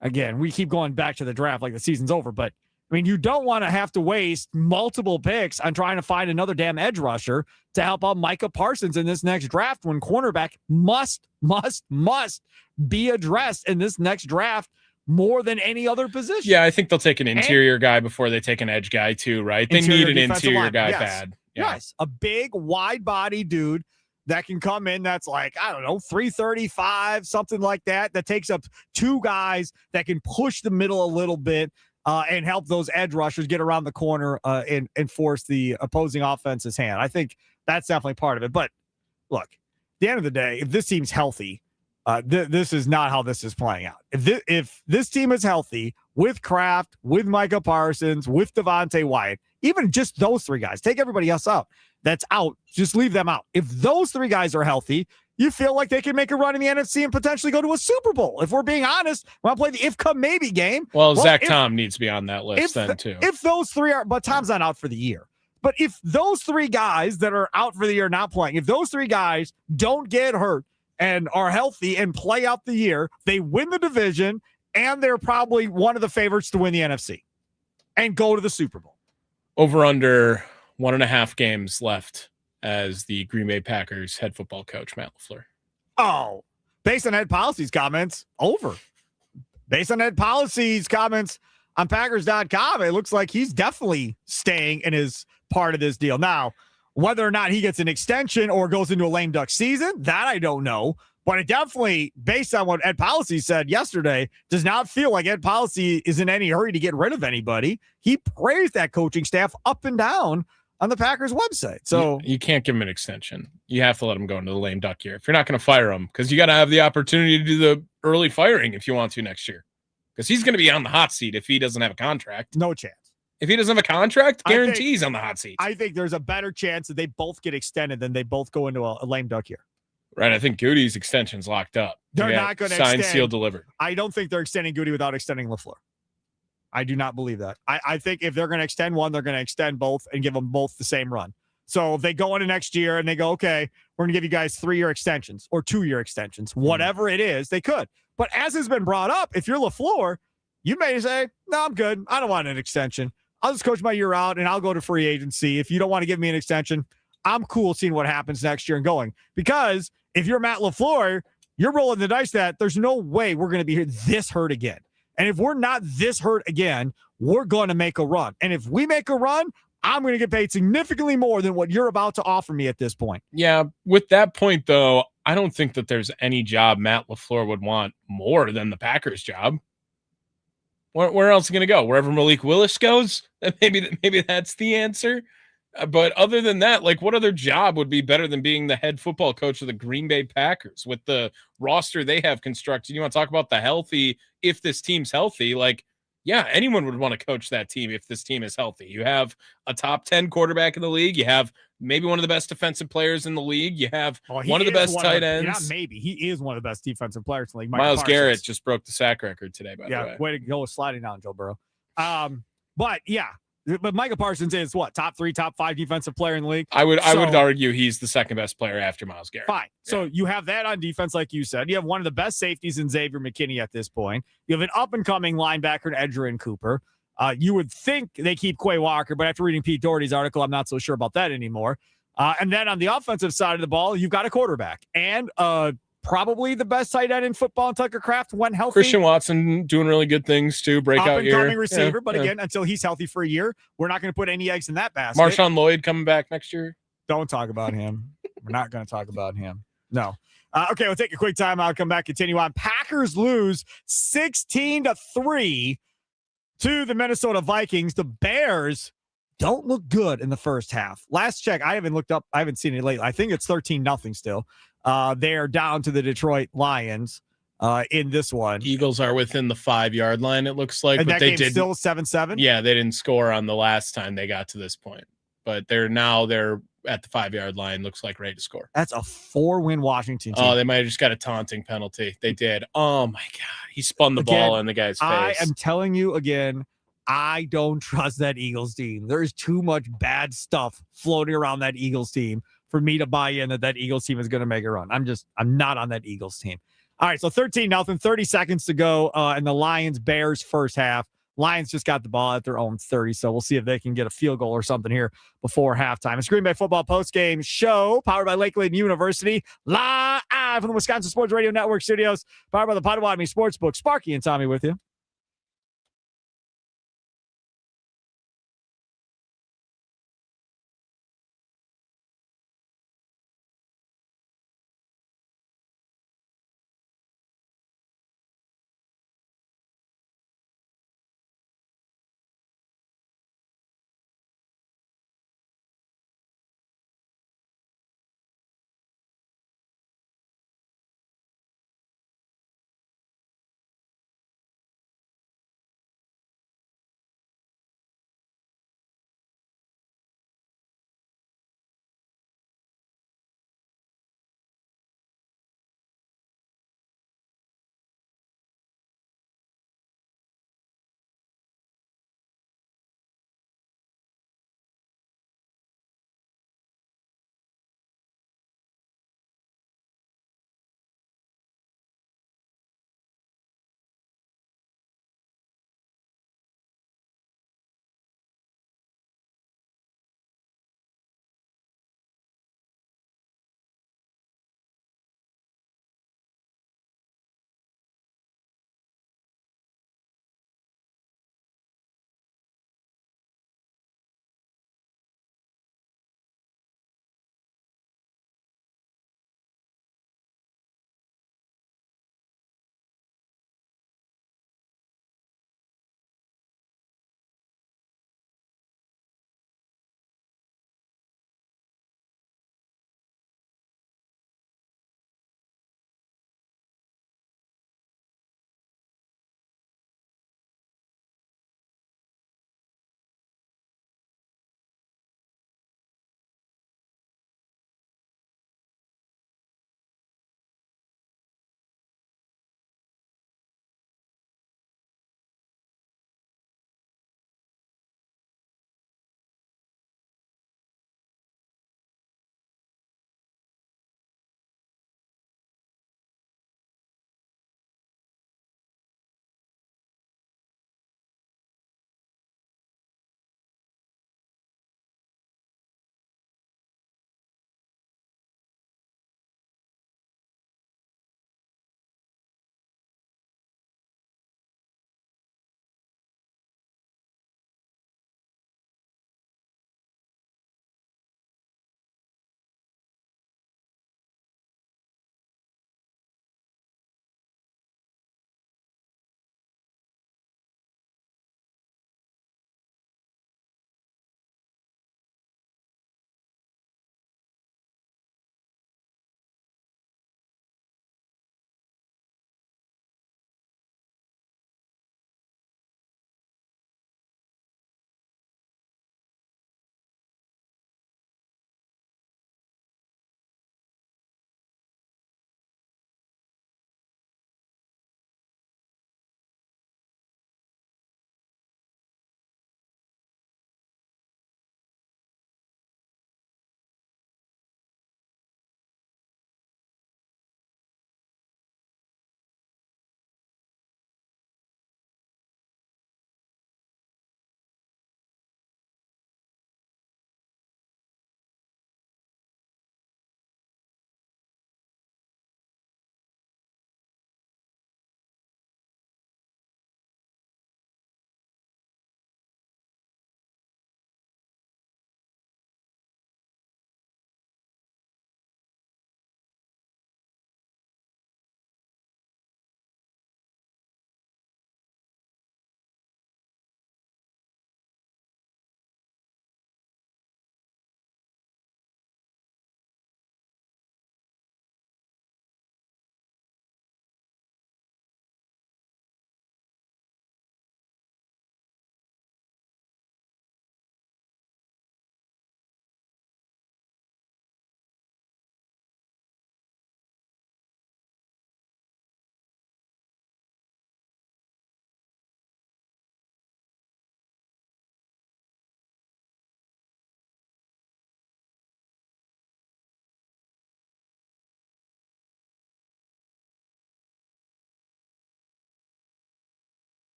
Again, we keep going back to the draft like the season's over, but I I mean, you don't want to have to waste multiple picks on trying to find another damn edge rusher to help out Micah Parsons in this next draft when cornerback must be addressed in this next draft more than any other position. Yeah, I think they'll take an interior guy before they take an edge guy too, right? They need an interior guy bad. Yeah. Yes, a big, wide-body dude that can come in that's like, I don't know, 335, something like that takes up two guys that can push the middle a little bit and help those edge rushers get around the corner and force the opposing offense's hand. I think that's definitely part of it. But look, at the end of the day, if this team's healthy, this is not how this is playing out. If this team is healthy with Kraft, with Micah Parsons, with Devontae Wyatt, even just those three guys, take everybody else out that's out, just leave them out. If those three guys are healthy, you feel like they can make a run in the NFC and potentially go to a Super Bowl. If we're being honest, when I play the if come maybe game. Well, Zach Tom needs to be on that list then too. If those three are, but Tom's not out for the year. But if those three guys that are out for the year not playing, if those three guys don't get hurt and are healthy and play out the year, they win the division and they're probably one of the favorites to win the NFC and go to the Super Bowl. Over under 1.5 games left as the Green Bay Packers head football coach, Matt LaFleur. Oh, based on Ed Policy's comments, over. Based on Ed Policy's comments on Packers.com, it looks like he's definitely staying in his part of this deal. Now, whether or not he gets an extension or goes into a lame duck season, that I don't know. But it definitely, based on what Ed Policy said yesterday, does not feel like Ed Policy is in any hurry to get rid of anybody. He praised that coaching staff up and down on the Packers website. So you can't give him an extension. You have to let him go into the lame duck year. If you're not going to fire him, because you got to have the opportunity to do the early firing if you want to next year. Because he's going to be on the hot seat if he doesn't have a contract. No chance. If he doesn't have a contract, guarantee he's on the hot seat. I think there's a better chance that they both get extended than they both go into a lame duck year. Right. I think Goody's extension's locked up. They're not going to sign, extend. seal, delivered. I don't think they're extending Goody without extending LaFleur. I do not believe that. I think if they're going to extend one, they're going to extend both and give them both the same run. So if they go into next year and they go, okay, we're going to give you guys 3-year extensions or 2-year extensions, whatever it is, they could. But as has been brought up, if you're LaFleur, you may say, no, I'm good. I don't want an extension. I'll just coach my year out and I'll go to free agency. If you don't want to give me an extension, I'm cool seeing what happens next year and going. Because if you're Matt LaFleur, you're rolling the dice that there's no way we're going to be this hurt again. And if we're not this hurt again, we're going to make a run. And if we make a run, I'm going to get paid significantly more than what you're about to offer me at this point. Yeah, with that point, though, I don't think that there's any job Matt LaFleur would want more than the Packers job. Where else is he going to go? Wherever Malik Willis goes? Maybe that's the answer. But other than that, like, what other job would be better than being the head football coach of the Green Bay Packers with the roster they have constructed? You want to talk about the healthy, if this team's healthy, like, yeah, anyone would want to coach that team if this team is healthy. You have a top 10 quarterback in the league. You have maybe one of the best defensive players in the league. You have one of the best tight ends. Not maybe. He is one of the best defensive players in the league. Miles Garrett just broke the sack record today, by the way. Way to go sliding down, Joe Burrow. But yeah. But Micah Parsons is what, top 3, top 5 defensive player in the league? I would argue he's the second best player after Miles Garrett. Fine. Yeah. So you have that on defense, like you said. You have one of the best safeties in Xavier McKinney at this point. You have an up-and-coming linebacker in Edgerrin Cooper. You would think they keep Quay Walker, but after reading Pete Doherty's article, I'm not so sure about that anymore. And then on the offensive side of the ball, you've got a quarterback and probably the best tight end in football, Tucker Kraft, when healthy. Christian Watson doing really good things too. Breakout year. Up-and-coming receiver, but again, until he's healthy for a year, we're not going to put any eggs in that basket. Marshawn Lloyd coming back next year. Don't talk about him. We're not going to talk about him. No. Okay, we'll take a quick time. I'll come back, continue on. Packers lose 16-3 to the Minnesota Vikings. The Bears don't look good in the first half. Last check, I haven't looked up. I haven't seen it lately. I think it's 13-0 still. They are down to the Detroit Lions in this one. Eagles are within the 5-yard line, it looks like. And but that they game's still 7-7? Yeah, they didn't score on the last time they got to this point. But they're at the 5-yard line, looks like ready to score. That's a 4-win Washington team. Oh, they might have just got a taunting penalty. They did. Oh, my God. He spun the ball in the guy's face. I am telling you again, I don't trust that Eagles team. There is too much bad stuff floating around that Eagles team for me to buy in that Eagles team is going to make a run. I'm not on that Eagles team. All right, so 13-0, 30 seconds to go in the Lions-Bears first half. Lions just got the ball at their own 30, so we'll see if they can get a field goal or something here before halftime. It's Green Bay Football Postgame Show, powered by Lakeland University, live from the Wisconsin Sports Radio Network studios, powered by the Potawatomi Sportsbook. Sparky and Tommy with you.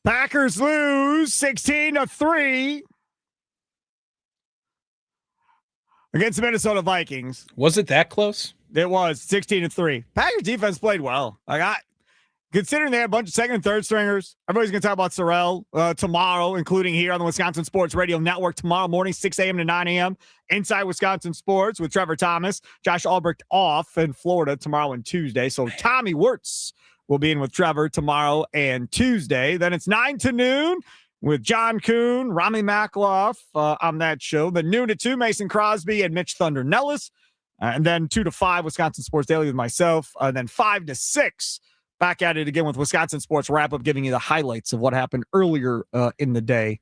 Packers lose 16-3 against the Minnesota Vikings. Was it that close? It was 16-3. Packers defense played well. Considering they had a bunch of second and third stringers, everybody's going to talk about Sorrell tomorrow, including here on the Wisconsin Sports Radio Network tomorrow morning, 6 a.m. to 9 a.m. Inside Wisconsin Sports with Trevor Thomas, Josh Albrecht off in Florida tomorrow and Tuesday. So Tommy Wirtz will be in with Trevor tomorrow and Tuesday. Then it's 9 to noon with John Kuhn, Rami Makloff on that show. Then noon to 2, Mason Crosby and Mitch Thunder Nellis. And then 2 to 5, Wisconsin Sports Daily with myself. And then 5 to 6, back at it again with Wisconsin Sports Wrap-Up, giving you the highlights of what happened earlier in the day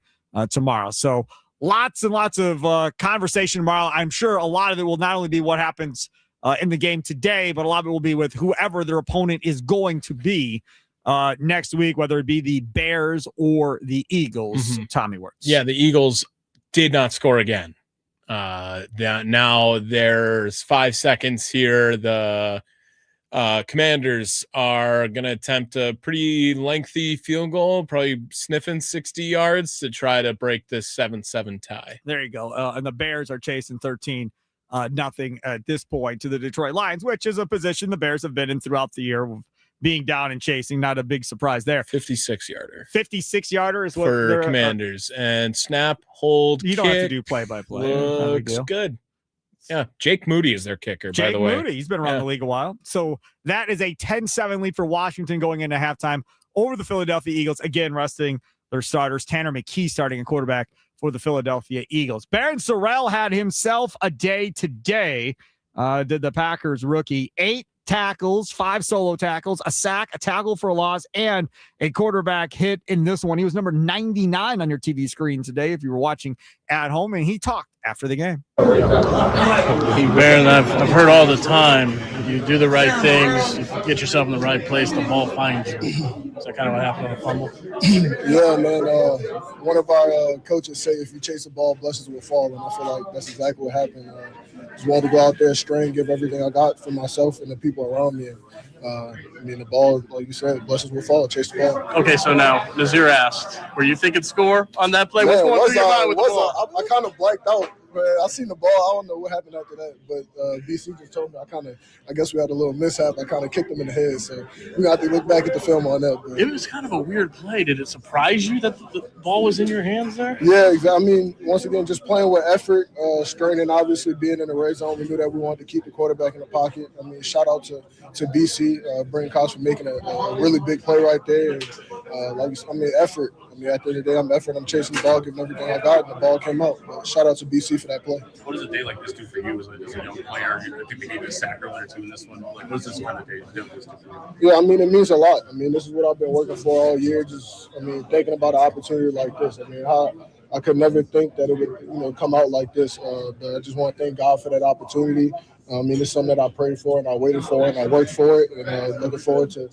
tomorrow. So lots and lots of conversation tomorrow. I'm sure a lot of it will not only be what happens in the game today, but a lot of it will be with whoever their opponent is going to be next week, whether it be the Bears or the Eagles. Mm-hmm. Tommy Wirtz. Yeah, the Eagles did not score again. Now there's 5 seconds here. The Commanders are going to attempt a pretty lengthy field goal, probably sniffing 60 yards to try to break this 7-7 tie. There you go. And the Bears are chasing 13-0 at this point to the Detroit Lions, which is a position the Bears have been in throughout the year, being down and chasing. Not a big surprise there. 56-yarder. 56-yarder is what for Commanders. And snap, hold, you don't kick, have to do play-by-play. Looks good. Yeah, Jake Moody is their kicker, by the way. Jake Moody, he's been around the league a while. So that is a 10-7 lead for Washington going into halftime over the Philadelphia Eagles. Again, resting their starters. Tanner McKee starting a quarterback for the Philadelphia Eagles. Barron Sorrell had himself a day today. Did the Packers rookie. 8 tackles, 5 solo tackles, a sack, a tackle for a loss, and a quarterback hit in this one. He was number 99 on your TV screen today if you were watching at home, and he talked after the game. Baron, I've heard all the time, you do the right things, you get yourself in the right place, the ball finds you. Is that kind of what happened on the fumble? Yeah, man. One of our coaches say if you chase the ball, blessings will fall, and I feel like that's exactly what happened. Just wanted to go out there, strain, give everything I got for myself and the people around me. And, the ball, like you said, blessings will fall, chase the ball. Okay, so now, Nazir asked, were you thinking score on that play? What's going through your mind with the ball? I kind of blanked out. Man, I seen the ball. I don't know what happened after that, but BC just told me I guess we had a little mishap. I kind of kicked him in the head, so we got to look back at the film on that. But. It was kind of a weird play. Did it surprise you that the ball was in your hands there? Yeah, exactly. I mean, once again, just playing with effort, straining, obviously being in the red zone. We knew that we wanted to keep the quarterback in the pocket. I mean, shout out to BC, Brenton Cox for making a really big play right there. And, effort. I mean, at the end of the day, I'm chasing the ball, giving everything I got, and the ball came out. But shout out to BC for that play. What does a day like this do for you as a young player? I think they gave you a sack earlier too in this one. Like, what does this kind of day do for you? Yeah, I mean, it means a lot. I mean, this is what I've been working for all year. Thinking about an opportunity like this. I mean, I could never think that it would, come out like this. But I just want to thank God for that opportunity. I mean, it's something that I prayed for and I waited for and I worked for it, and looking forward to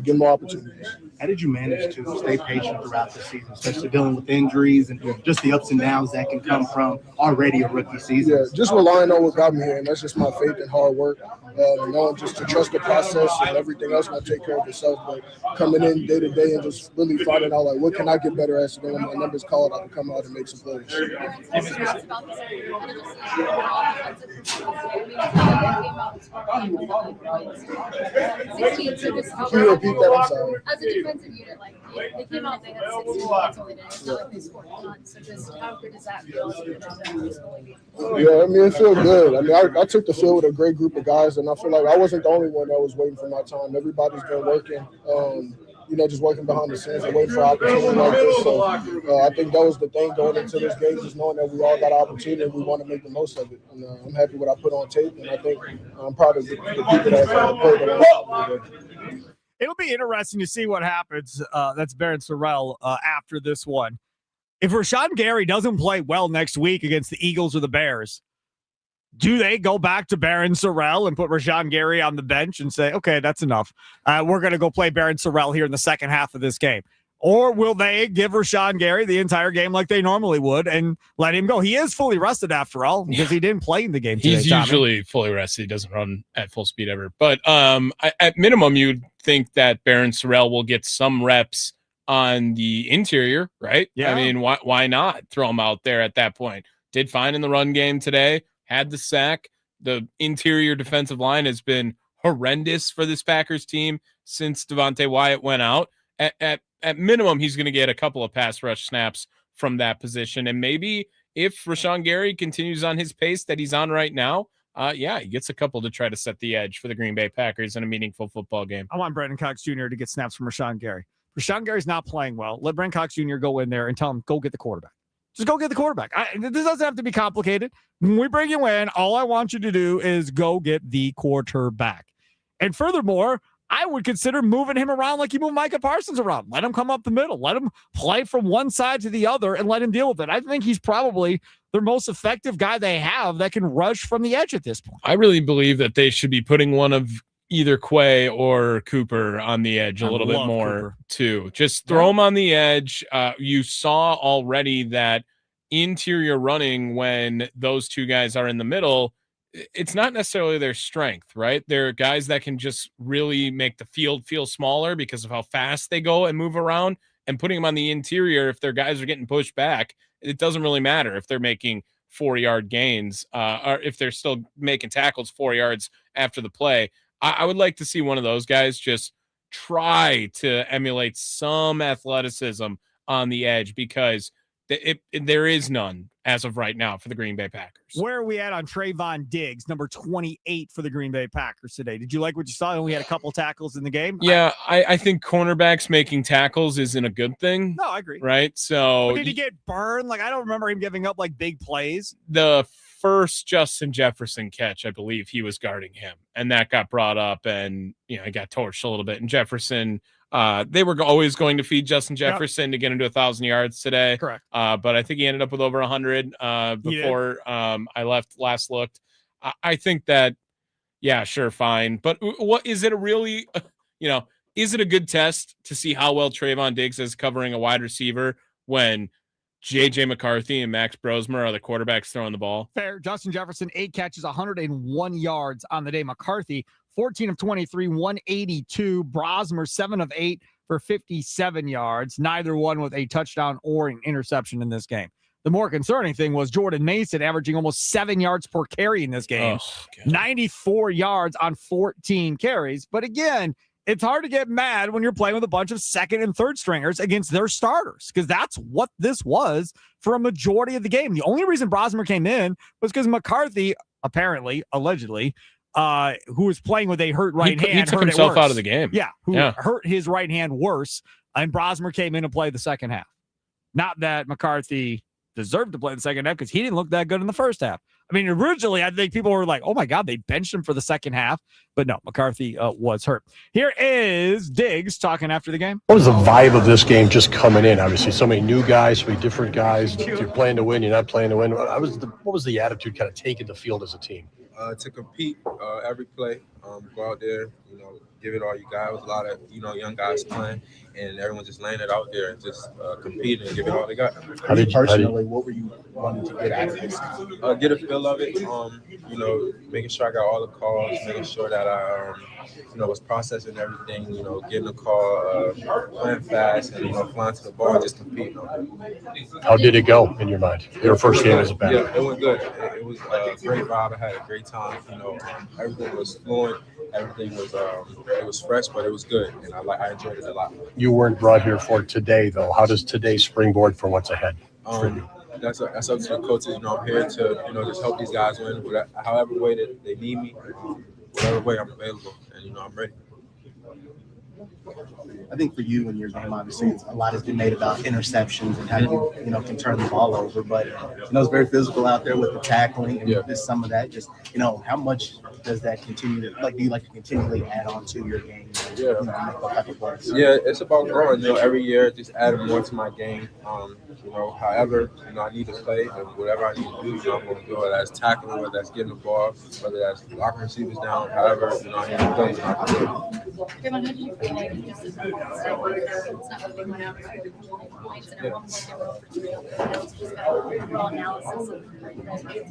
getting more opportunities. How did you manage to stay patient throughout the season, especially dealing with injuries and just the ups and downs that can come from already a rookie season? Yeah, just relying on what got me here, and that's just my faith and hard work. Knowing just to trust the process and everything else going to take care of itself. But coming in day to day and just really finding out, what can I get better at, so then when my number's called, I can come out and make some plays. Can you repeat that? I'm sorry. As a defensive unit, they came out, they had 16 points only, it's not like they scored a ton. So just how good does that feel? Yeah, I mean, it feels good. I mean, I took the field with a great group of guys, and I feel like I wasn't the only one that was waiting for my time. Everybody's been working, just working behind the scenes and waiting for opportunities like this. So I think that was the thing going into this game, just knowing that we all got an opportunity and we want to make the most of it. And I'm happy with what I put on tape, and I think I'm proud of the people that played around. It'll be interesting to see what happens. That's Barron Sorrell after this one. If Rashawn Gary doesn't play well next week against the Eagles or the Bears, do they go back to Barron Sorrell and put Rashawn Gary on the bench and say, okay, that's enough. We're going to go play Barron Sorrell here in the second half of this game? Or will they give Rashawn Gary the entire game like they normally would and let him go? He is fully rested after all because he didn't play in the game today. He's usually fully rested. He doesn't run at full speed ever. But at minimum, you'd think that Barron Sorrell will get some reps on the interior, right? Yeah. I mean, why not throw him out there at that point? Did fine in the run game today, had the sack. The interior defensive line has been horrendous for this Packers team since Devontae Wyatt went out. At minimum, he's going to get a couple of pass rush snaps from that position. And maybe if Rashawn Gary continues on his pace that he's on right now, he gets a couple to try to set the edge for the Green Bay Packers in a meaningful football game. I want Brandon Cox Jr. to get snaps from Rashawn Gary. Rashawn Gary's not playing well. Let Brandon Cox Jr. go in there and tell him, go get the quarterback. Just go get the quarterback. This doesn't have to be complicated. When we bring you in, all I want you to do is go get the quarterback. And furthermore, I would consider moving him around like you move Micah Parsons around. Let him come up the middle. Let him play from one side to the other and let him deal with it. I think he's probably their most effective guy they have that can rush from the edge at this point. I really believe that they should be putting one of either Quay or Cooper on the edge a little bit more Cooper too. Just throw them on the edge. You saw already that interior running when those two guys are in the middle, it's not necessarily their strength, right? They're guys that can just really make the field feel smaller because of how fast they go and move around, and putting them on the interior. If their guys are getting pushed back, it doesn't really matter if they're making 4-yard gains or if they're still making tackles 4 yards after the play. I would like to see one of those guys just try to emulate some athleticism on the edge, because there is none as of right now for the Green Bay Packers. Where are we at on Trayvon Diggs, number 28 for the Green Bay Packers today? Did you like what you saw? He only had a couple tackles in the game. Yeah, I think cornerbacks making tackles isn't a good thing. No, I agree. Right? So but did he get burned? Like, I don't remember him giving up like big plays. The first Justin Jefferson catch, I believe he was guarding him, and that got brought up, and he got torched a little bit. And Jefferson, they were always going to feed Justin Jefferson to get him to 1,000 yards today. Correct. But I think he ended up with over 100 before I last looked. I think that, yeah, sure, fine. But what is it is it a good test to see how well Trayvon Diggs is covering a wide receiver when J.J. McCarthy and Max Brosmer are the quarterbacks throwing the ball? Fair. Justin Jefferson, 8 catches, 101 yards on the day. McCarthy, 14 of 23, 182. Brosmer, 7 of 8 for 57 yards. Neither one with a touchdown or an interception in this game. The more concerning thing was Jordan Mason averaging almost 7 yards per carry in this game. 94 yards on 14 carries. But again, it's hard to get mad when you're playing with a bunch of second and third stringers against their starters, because that's what this was for a majority of the game. The only reason Brosmer came in was because McCarthy, apparently, allegedly, who was playing with a hurt right hand. He took himself out of the game. Yeah, hurt his right hand worse, and Brosmer came in to play the second half. Not that McCarthy deserved to play the second half, because he didn't look that good in the first half. I mean, originally, I think people were like, oh my God, they benched him for the second half. But no, McCarthy was hurt. Here is Diggs talking after the game. What was the vibe of this game just coming in? Obviously, so many new guys, so many different guys. You're playing to win, you're not playing to win. What was the attitude kind of taking the field as a team? To compete every play, go out there, give it all you got. It was a lot of, young guys playing, and everyone just laying it out there and just competing and give it all they got. What were you wanting to get out of this? Get a feel of it, making sure I got all the calls, making sure that I, was processing everything, getting the call, playing fast, and, flying to the ball and just competing on it. How did it go in your mind? Your first game as a back? Yeah, it went good. It was a great vibe. I had a great time. Everything was fluent. Everything was it was fresh, but it was good, and I enjoyed it a lot. You weren't brought here for today, though. How does today springboard for what's ahead for you? That's up to the coaches. I'm here to just help these guys win, however way that they need me, whatever way I'm available, and I'm ready. I think for you in your game, obviously, a lot has been made about interceptions and how you can turn the ball over. But it's very physical out there with the tackling and just some of that. Just how much does that continue to do you like to continually add on to your game? Yeah, make what type of plays? Yeah, it's about growing. Every year, just adding more to my game. However, I need to play, and whatever I need to do, I'm going to do. Whether that's tackling, whether that's getting the ball, whether that's locking receivers down, however, I need to play. Kevin, how did you feel like just it's not that they went out for points and everyone was just got overall analysis of how you guys played?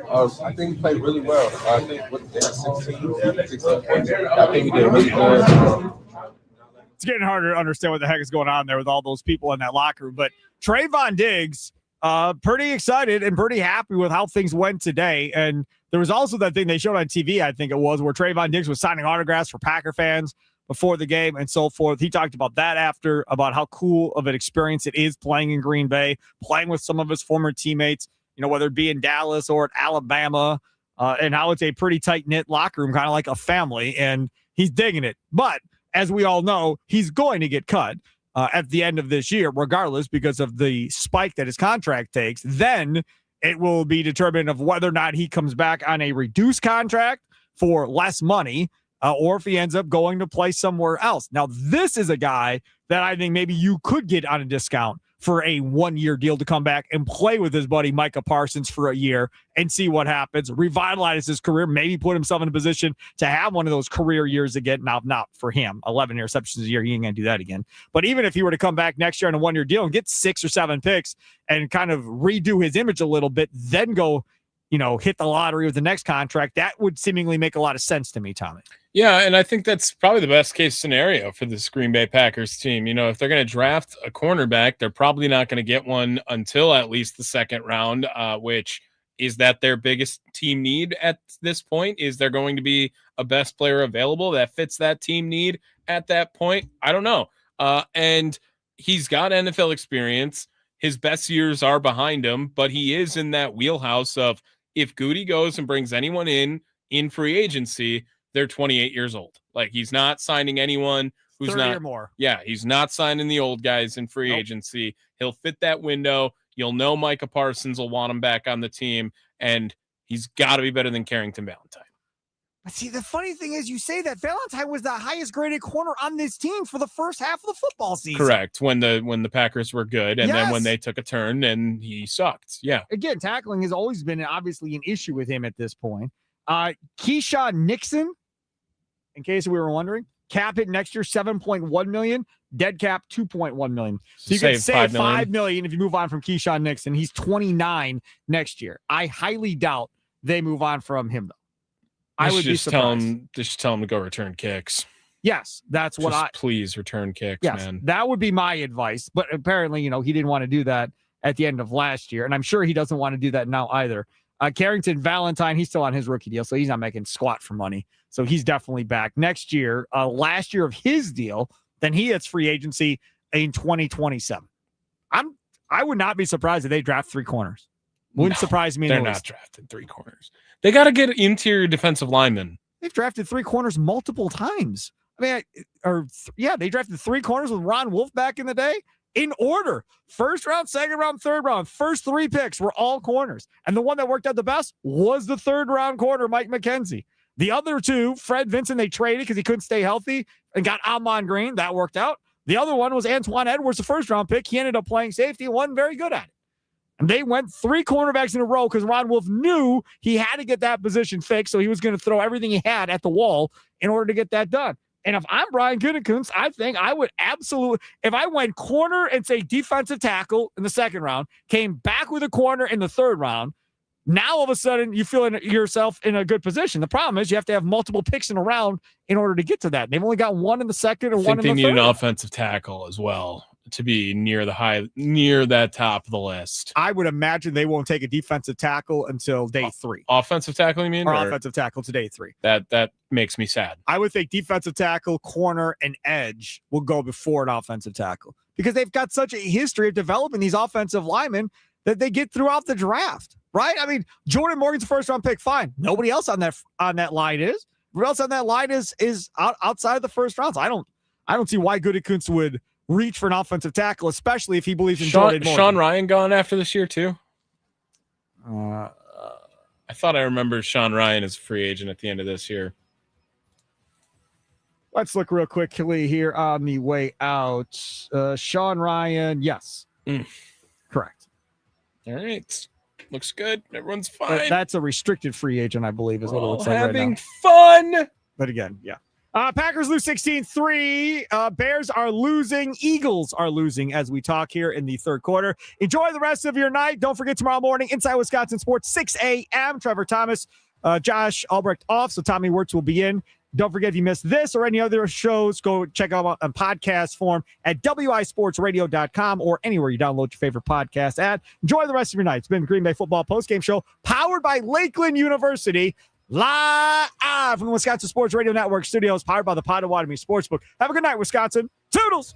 I think we played really well. I think they had 16 points. I think we did really good. it's getting harder to understand what the heck is going on there with all those people in that locker room. But Trayvon Diggs, pretty excited and pretty happy with how things went today. And there was also that thing they showed on TV, I think it was, where Trayvon Diggs was signing autographs for Packer fans before the game and so forth. He talked about that after, about how cool of an experience it is playing in Green Bay, playing with some of his former teammates, whether it be in Dallas or at Alabama, and how it's a pretty tight-knit locker room, kind of like a family, and he's digging it. But as we all know, he's going to get cut at the end of this year, regardless, because of the spike that his contract takes. Then it will be determined of whether or not he comes back on a reduced contract for less money, or if he ends up going to play somewhere else. Now, this is a guy that I think maybe you could get on a discount for a 1-year deal to come back and play with his buddy Micah Parsons for a year and see what happens, revitalize his career, maybe put himself in a position to have one of those career years again. Now, not for him, 11 interceptions a year, he ain't going to do that again. But even if he were to come back next year on a 1-year deal and get 6 or 7 picks and kind of redo his image a little bit, then go, hit the lottery with the next contract, that would seemingly make a lot of sense to me, Tommy. Yeah, and I think that's probably the best case scenario for this Green Bay Packers team. If they're going to draft a cornerback, they're probably not going to get one until at least the second round, which is that their biggest team need at this point? Is there going to be a best player available that fits that team need at that point? I don't know. And he's got NFL experience. His best years are behind him, but he is in that wheelhouse of, if Goody goes and brings anyone in free agency, they're 28 years old. Like, he's not signing anyone who's 30 not or more. Yeah, he's not signing the old guys in free agency. He'll fit that window. You'll know Micah Parsons will want him back on the team, and he's got to be better than Carrington Valentine. But see, the funny thing is, you say that Valentine was the highest graded corner on this team for the first half of the football season. Correct. When the Packers were good, and then when they took a turn and he sucked. Yeah. Again, tackling has always been obviously an issue with him at this point. Keyshawn Nixon, in case we were wondering, cap hit next year $7.1 million, dead cap $2.1 million. So you can save $5 million if you move on from Keyshawn Nixon. He's 29 next year. I highly doubt they move on from him, though. I would just tell him to go return kicks. Yes, that's what please return kicks, man. That would be my advice. But apparently, he didn't want to do that at the end of last year, and I'm sure he doesn't want to do that now either. Carrington Valentine, he's still on his rookie deal, so he's not making squat for money. So he's definitely back next year. Last year of his deal, then he hits free agency in 2027. I would not be surprised if they draft 3 corners. Wouldn't surprise me. They're not drafting 3 corners. They got to get interior defensive linemen. They've drafted 3 corners multiple times. They drafted 3 corners with Ron Wolf back in the day. In order, first round, second round, third round, first 3 picks were all corners. And the one that worked out the best was the 3rd round corner, Mike McKenzie. The other 2, Fred Vincent, they traded because he couldn't stay healthy and got Amon Green. That worked out. The other one was Antoine Edwards, the 1st round pick. He ended up playing safety and wasn't very good at it. And they went 3 cornerbacks in a row because Ron Wolf knew he had to get that position fixed. So he was going to throw everything he had at the wall in order to get that done. And if I'm Brian Gutekunst, I think I would absolutely, if I went corner and say defensive tackle in the 2nd round, came back with a corner in the 3rd round, now all of a sudden you feel yourself in a good position. The problem is you have to have multiple picks in a round in order to get to that. They've only got 1 in the 2nd and 1 in the 3rd. They need an offensive tackle as well to be near that top of the list. I would imagine they won't take a defensive tackle until day 3. Offensive tackle, you mean? Or offensive tackle to day 3. That makes me sad. I would think defensive tackle, corner, and edge will go before an offensive tackle because they've got such a history of developing these offensive linemen that they get throughout the draft, right? I mean, Jordan Morgan's a 1st round pick, fine. Nobody else on that line is. Who else on that line is outside of the 1st rounds? I don't see why Gutekunst would reach for an offensive tackle, especially if he believes in Jordan Morgan. Sean Ryan gone after this year too? I thought I remember Sean Ryan as a free agent at the end of this year. Let's look real quickly here on the way out. Sean Ryan, yes. Correct. All right. Looks good. Everyone's fine. That's a restricted free agent, I believe, is what it looks like right now. Having fun. But again, yeah. Packers lose 16-3. Bears are losing. Eagles are losing as we talk here in the 3rd quarter. Enjoy the rest of your night. Don't forget tomorrow morning, Inside Wisconsin Sports, 6 a.m. Trevor Thomas, Josh Albrecht off, so Tommy Wirtz will be in. Don't forget, if you missed this or any other shows, go check out on podcast form at wisportsradio.com or anywhere you download your favorite podcast at. Enjoy the rest of your night. It's been the Green Bay Football Postgame Show, powered by Lakeland University, live from the Wisconsin Sports Radio Network studios, powered by the Potawatomi Sportsbook. Have a good night, Wisconsin. Toodles!